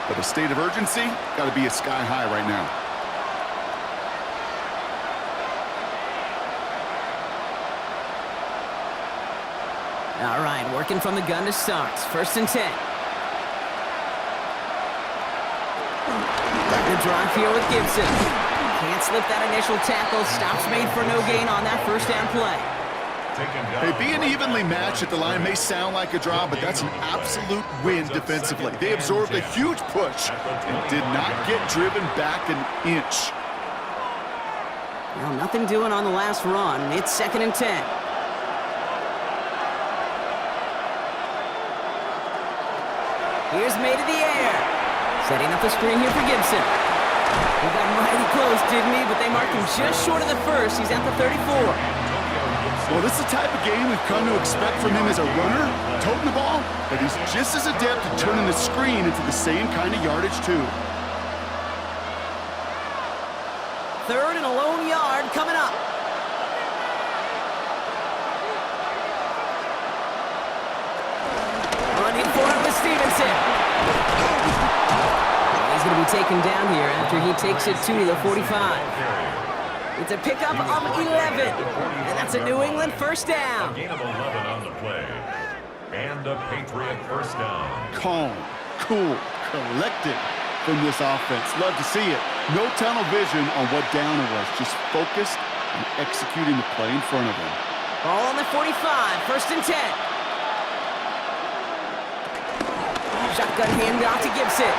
Speaker 2: But a state of urgency, got to be a sky high right now.
Speaker 1: All right, working from the gun to start. 1st and 10. The drive here with Gibson. Can't slip that initial tackle. Stops made for no gain on that first down play.
Speaker 2: Hey, being evenly matched at the line may sound like a draw, but that's an absolute win defensively. They absorbed a huge push and did not get driven back an inch.
Speaker 1: Well, nothing doing on the last run. It's 2nd and 10. Here's made in the air. Setting up the screen here for Gibson. He got mighty close, didn't he? But they marked him just short of the first. He's at the 34.
Speaker 2: Well, this is the type of game we've come to expect from him as a runner, toting the ball, but he's just as adept at turning the screen into the same kind of yardage, too.
Speaker 1: Third and a lone yard coming up. Running for it with Stevenson. He's going to be taken down here after he takes it to the 45. It's a pickup of 11, and that's a New England first down.
Speaker 3: A gain of 11 on the play, and a Patriot first down.
Speaker 2: Calm, cool, collected from this offense. Love to see it. No tunnel vision on what down it was. Just focused on executing the play in front of him.
Speaker 1: Ball on the 45, first and 10. Shotgun handoff to Gibson.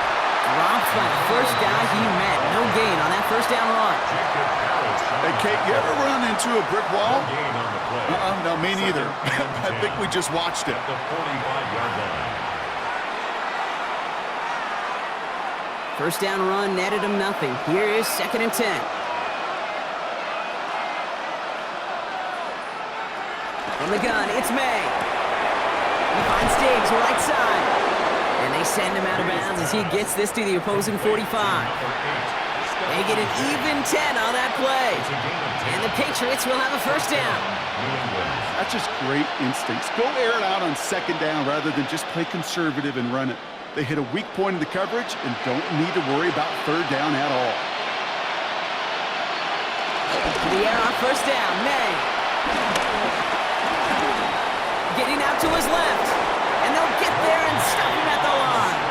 Speaker 1: Dropped by the first guy he met. No gain on that first down run.
Speaker 2: Hey, Kate, you ever run into a brick wall?
Speaker 3: Gain on the play.
Speaker 2: No, me neither. I think we just watched it.
Speaker 3: At the 45-yard line.
Speaker 1: First down run netted him nothing. Here is second and 10. From the gun, it's May. He finds Diggs right side. And they send him out of bounds as he gets this to the opposing 45. They get an even 10 on that play. And the Patriots will have a first down.
Speaker 2: That's just great instincts. Go air it out on second down rather than just play conservative and run it. They hit a weak point in the coverage and don't need to worry about third down at all.
Speaker 1: To the air on first down, May. Getting out to his left. And they'll get there and stop him at the line.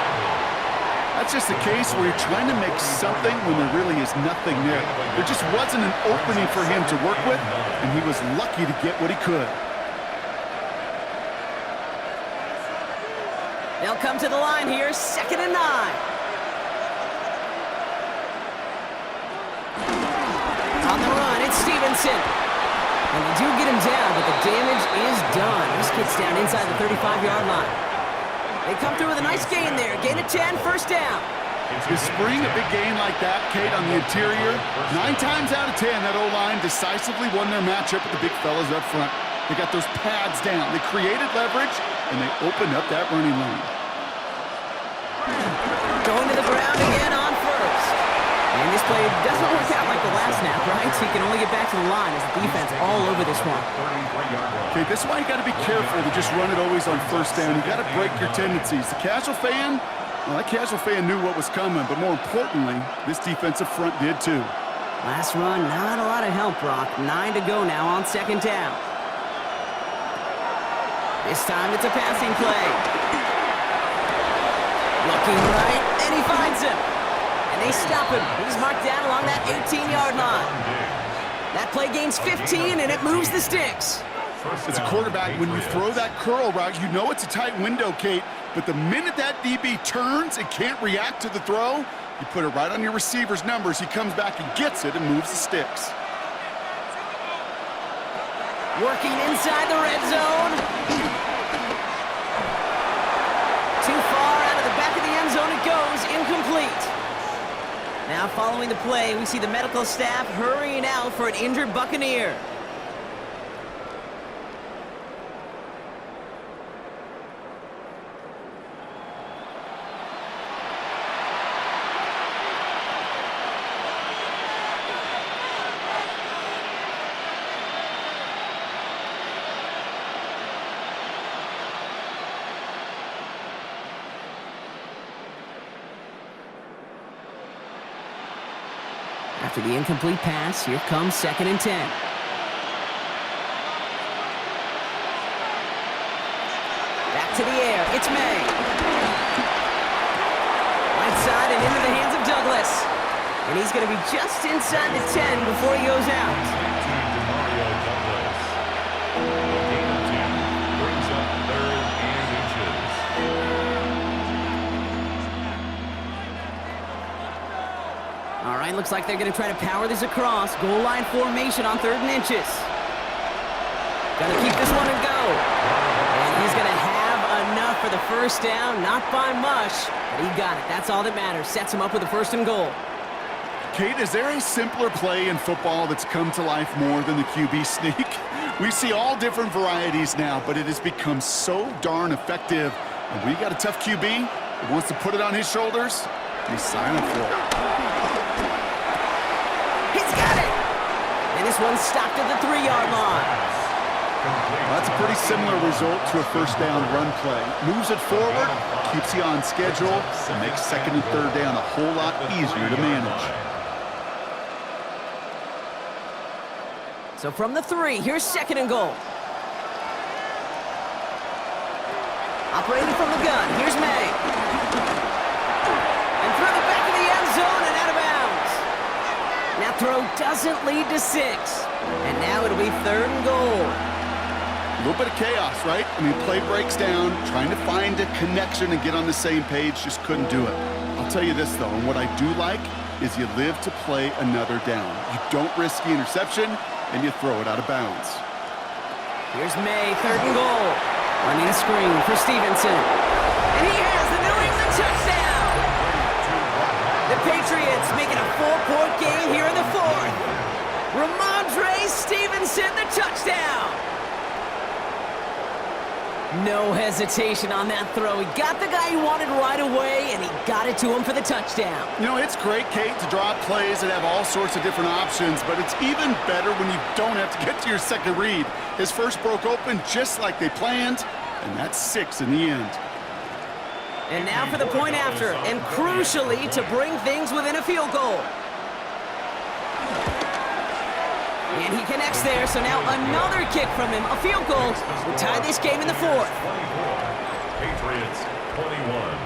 Speaker 2: That's just a case where you're trying to make something when there really is nothing there. There just wasn't an opening for him to work with, and he was lucky to get what he could.
Speaker 1: They'll come to the line here, second and 9. On the run, it's Stevenson. And they do get him down, but the damage is done. This gets down inside the 35-yard line. They come through with a nice gain there. Gain of 10, first down.
Speaker 2: You spring a big gain like that, Kate, on the interior. 9 times out of 10, that O-line decisively won their matchup with the big fellas up front. They got those pads down. They created leverage, and they opened up that running lane.
Speaker 1: Going to the ground again on first. And this play doesn't work out like the last snap, right? So he can only get back to the line as the defense all over this one.
Speaker 2: Okay, this is why you got to be careful to just run it always on first down. You got to break your tendencies. The casual fan, well, that casual fan knew what was coming, but more importantly, this defensive front did too.
Speaker 1: Last run, not a lot of help, Brock. 9 to go now on second down. This time it's a passing play. Looking right, and he finds him. And they stop him. He's marked down along that 18-yard line. That play gains 15, and it moves the sticks.
Speaker 2: As a quarterback, when you throw that curl route, you know it's a tight window, Kate. But the minute that DB turns and can't react to the throw, you put it right on your receiver's numbers. He comes back and gets it and moves the sticks.
Speaker 1: Working inside the red zone. Too far out of the back of the end zone it goes. Incomplete. Now following the play, we see the medical staff hurrying out for an injured Buccaneer. After the incomplete pass, here comes second and 10. Back to the air, it's May. Right side and into the hands of Douglas. And he's going to be just inside the 10 before he goes out. All right, looks like they're going to try to power this across. Goal line formation on 3rd and inches. Got to keep this one and go. And he's going to have enough for the first down. Not by much, but he got it. That's all that matters. Sets him up with a 1st and goal.
Speaker 2: Kate, is there a simpler play in football that's come to life more than the QB sneak? We see all different varieties now, but it has become so darn effective. And we got a tough QB that wants to put it on his shoulders, and he's silent for it.
Speaker 1: He's got it! And this one stopped at the 3-yard line.
Speaker 2: Well, that's a pretty similar result to a first down run play. Moves it forward, keeps you on schedule, and makes second and third down a whole lot easier to manage.
Speaker 1: So from the 3, here's second and goal. Operating from the gun, here's May. And through the back of the end zone and out of bounds. That throw doesn't lead to 6. And now it'll be third and goal.
Speaker 2: A little bit of chaos, right? I mean, play breaks down, trying to find a connection and get on the same page, just couldn't do it. I'll tell you this, though, and what I do like is you live to play another down. You don't risk the interception, and you throw it out of bounds.
Speaker 1: Here's May, third and goal. Running a screen for Stevenson. And he has the New England touchdown! The Patriots making a 4-point game here in the 4th. Ramondre Stevenson, the touchdown! No hesitation on that throw. He got the guy he wanted right away, and he got it to him for the touchdown.
Speaker 2: You know, it's great, Kate, to draw up plays that have all sorts of different options, but it's even better when you don't have to get to your second read. His first broke open just like they planned, and that's 6 in the end.
Speaker 1: And now for the point after, and crucially to bring things within a field goal. And he connects there, so now another kick from him, a field goal, will tie this game in the 4th.
Speaker 3: 24, Patriots 21.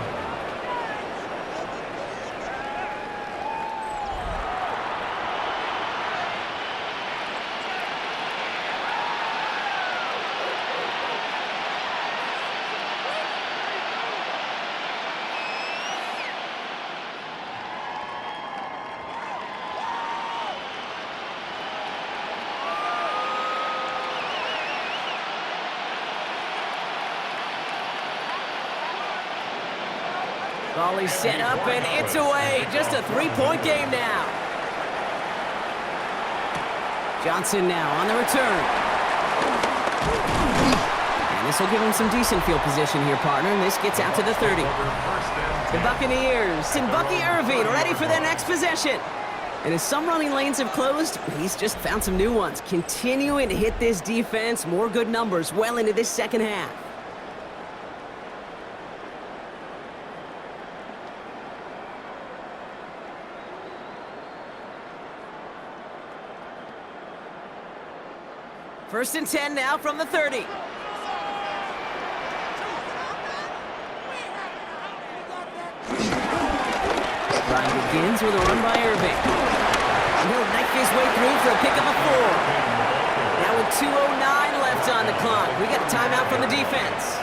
Speaker 1: Volley set up, and it's away. Just a 3-point game now. Johnson now on the return. And this will give him some decent field position here, partner. And this gets out to the 30. The Buccaneers and Bucky Irving ready for their next possession. And as some running lanes have closed, he's just found some new ones. Continuing to hit this defense, more good numbers well into this second half. First and 10 now from the 30. Drive begins with a run by Irving. And he'll knife his way through for a pickup of 4. Now with 2:09 left on the clock, we got a timeout from the defense.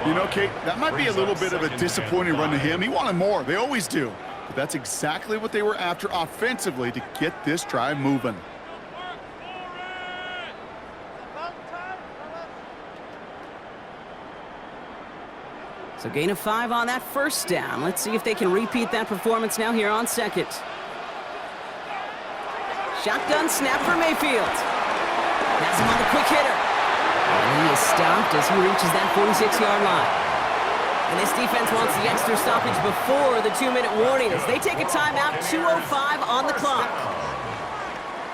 Speaker 2: You know, Kate, that might be a little bit of a disappointing run to him. He wanted more. They always do. But that's exactly what they were after offensively to get this drive moving.
Speaker 1: So gain of 5 on that first down. Let's see if they can repeat that performance now here on second. Shotgun snap for Mayfield. Has him on the quick hitter. And he is stopped as he reaches that 46-yard line. And this defense wants the extra stoppage before the 2-minute warning as they take a timeout, 2:05 on the clock.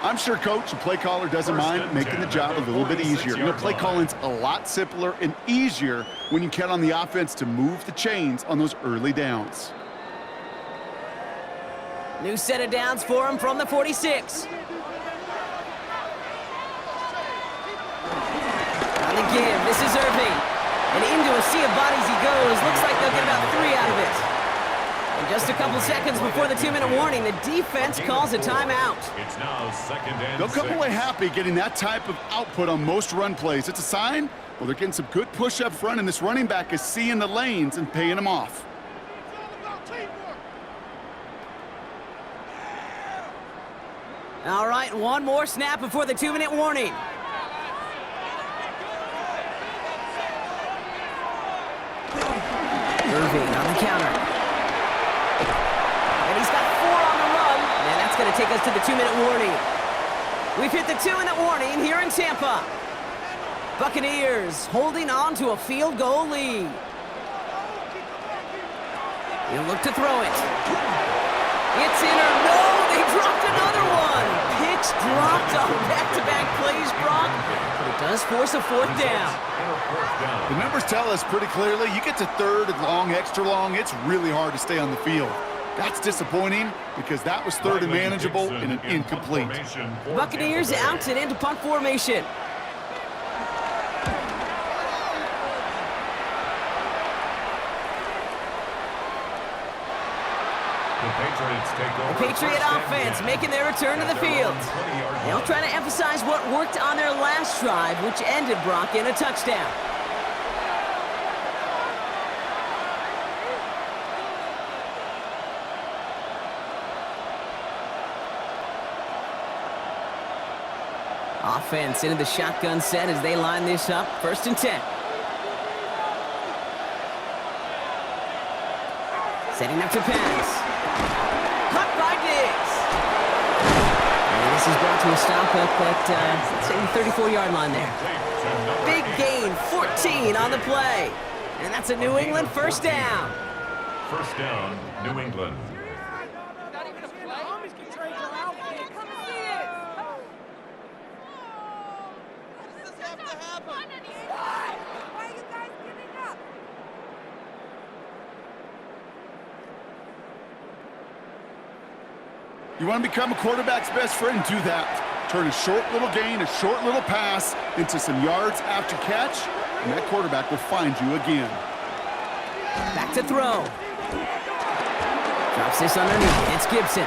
Speaker 2: I'm sure Coach, the play caller, doesn't mind making the job a little bit easier. You know, play calling's a lot simpler and easier when you count on the offense to move the chains on those early downs.
Speaker 1: New set of downs for him from the 46. On the give, this is Irving. And into a sea of bodies he goes. Looks like they'll get about 3 out of it. And just a couple seconds before the 2-minute warning, the defense calls a timeout.
Speaker 3: It's now second and
Speaker 2: They'll come
Speaker 3: 6.
Speaker 2: away happy getting that type of output on most run plays. It's a sign, well, they're getting some good push up front, and this running back is seeing the lanes and paying them off.
Speaker 1: All right, one more snap before the 2-minute warning. Irving on the counter. And he's got 4 on the run. us to the 2-minute warning. We've hit the 2-minute warning here in Tampa. Buccaneers holding on to a field goal lead. He'll look to throw it. It's in or no, they dropped another one. Picks dropped on back-to-back plays, Brock, but it does force a 4th down.
Speaker 2: The numbers tell us pretty clearly, you get to 3rd and long, extra long, it's really hard to stay on the field. That's disappointing because that was 3rd and manageable and an incomplete.
Speaker 1: Buccaneers out and into punt formation. The Patriot offense making their return to the field. They'll try to emphasize what worked on their last drive, which ended, Brock, in a touchdown. Offense into the shotgun set as they line this up. 1st and 10. Setting up to pass. Caught by Diggs. And this is brought to a stop up at, let's say, the 34-yard line there. Big gain, 14 on the play. And that's a New England 1st down.
Speaker 3: 1st down, New England.
Speaker 2: You want to become a quarterback's best friend, do that. Turn a short little gain, a short little pass into some yards after catch, and that quarterback will find you again.
Speaker 1: Back to throw. Drops this underneath. It's Gibson.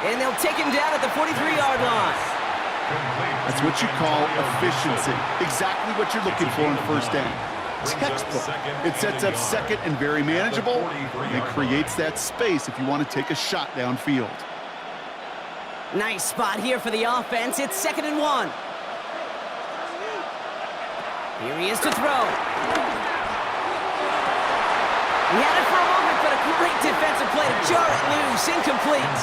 Speaker 1: And they'll take him down at the 43-yard line.
Speaker 2: That's what you call efficiency. Exactly what you're looking for in 1st down. Textbook. It sets up 2nd and very manageable, and it creates that space if you want to take a shot downfield.
Speaker 1: Nice spot here for the offense. It's 2nd and 1. Here he is to throw. He had it for a moment, but a great defensive play to jar it loose. Incomplete.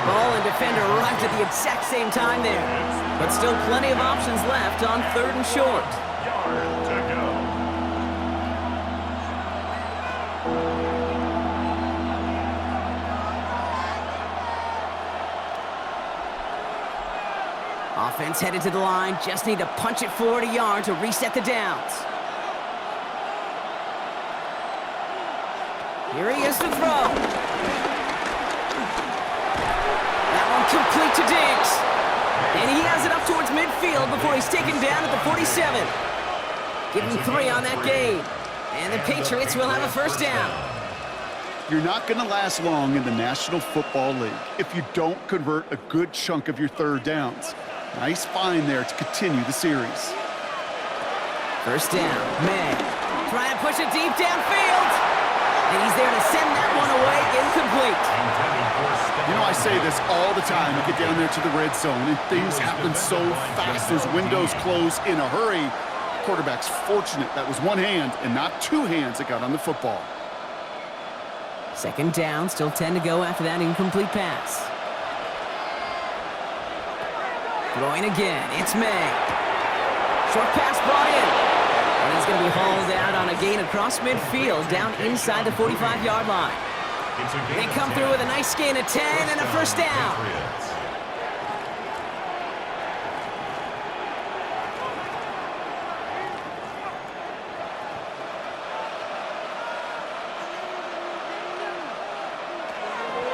Speaker 1: Ball and defender arrived at the exact same time there. But still plenty of options left on 3rd and short.
Speaker 3: Yard to go.
Speaker 1: Offense headed to the line. Just need to punch it forward a yard to reset the downs. Here he is to throw. That one complete to Diggs. And he has it up towards midfield before he's taken down at the 47. Give him 3 on that gain. And the Patriots will have a 1st down.
Speaker 2: You're not going to last long in the National Football League if you don't convert a good chunk of your 3rd downs. Nice find there to continue the series.
Speaker 1: 1st down, May. Trying to push it deep downfield. And he's there to send that one away, incomplete.
Speaker 2: You know, I say this all the time. You get down there to the red zone, and things happen so fast. Those windows close in a hurry. Quarterback's fortunate that was one hand and not 2 hands that got on the football.
Speaker 1: 2nd down, still 10 to go after that incomplete pass. Throwing again, it's May. Short pass brought in. And he's going to be hauled out on a gain across midfield, down inside the 45-yard line. They come through with a nice gain of 10 and a 1st down.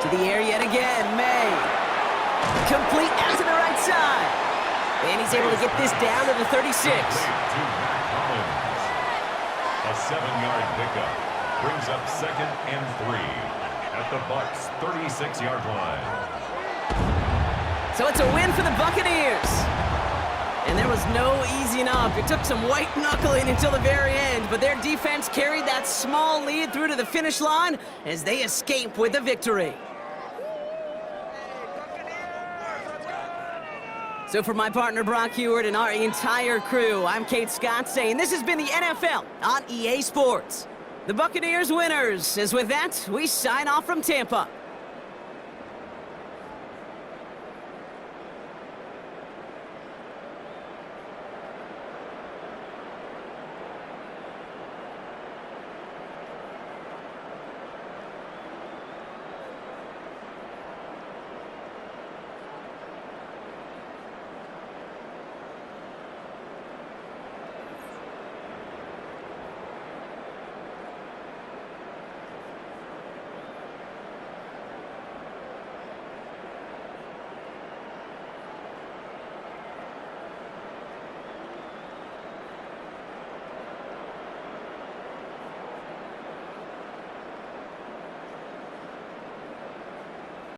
Speaker 1: To the air yet again, May. Complete out to the right side. And he's able to get this down to the 36.
Speaker 3: A 7-yard pickup brings up 2nd and 3 at the Bucs' 36-yard line.
Speaker 1: So it's a win for the Buccaneers. And there was no easing up. It took some white knuckling until the very end, but their defense carried that small lead through to the finish line as they escape with the victory. So for my partner Brock Heward and our entire crew, I'm Kate Scott saying this has been the NFL on EA Sports. The Buccaneers winners, as with that, we sign off from Tampa.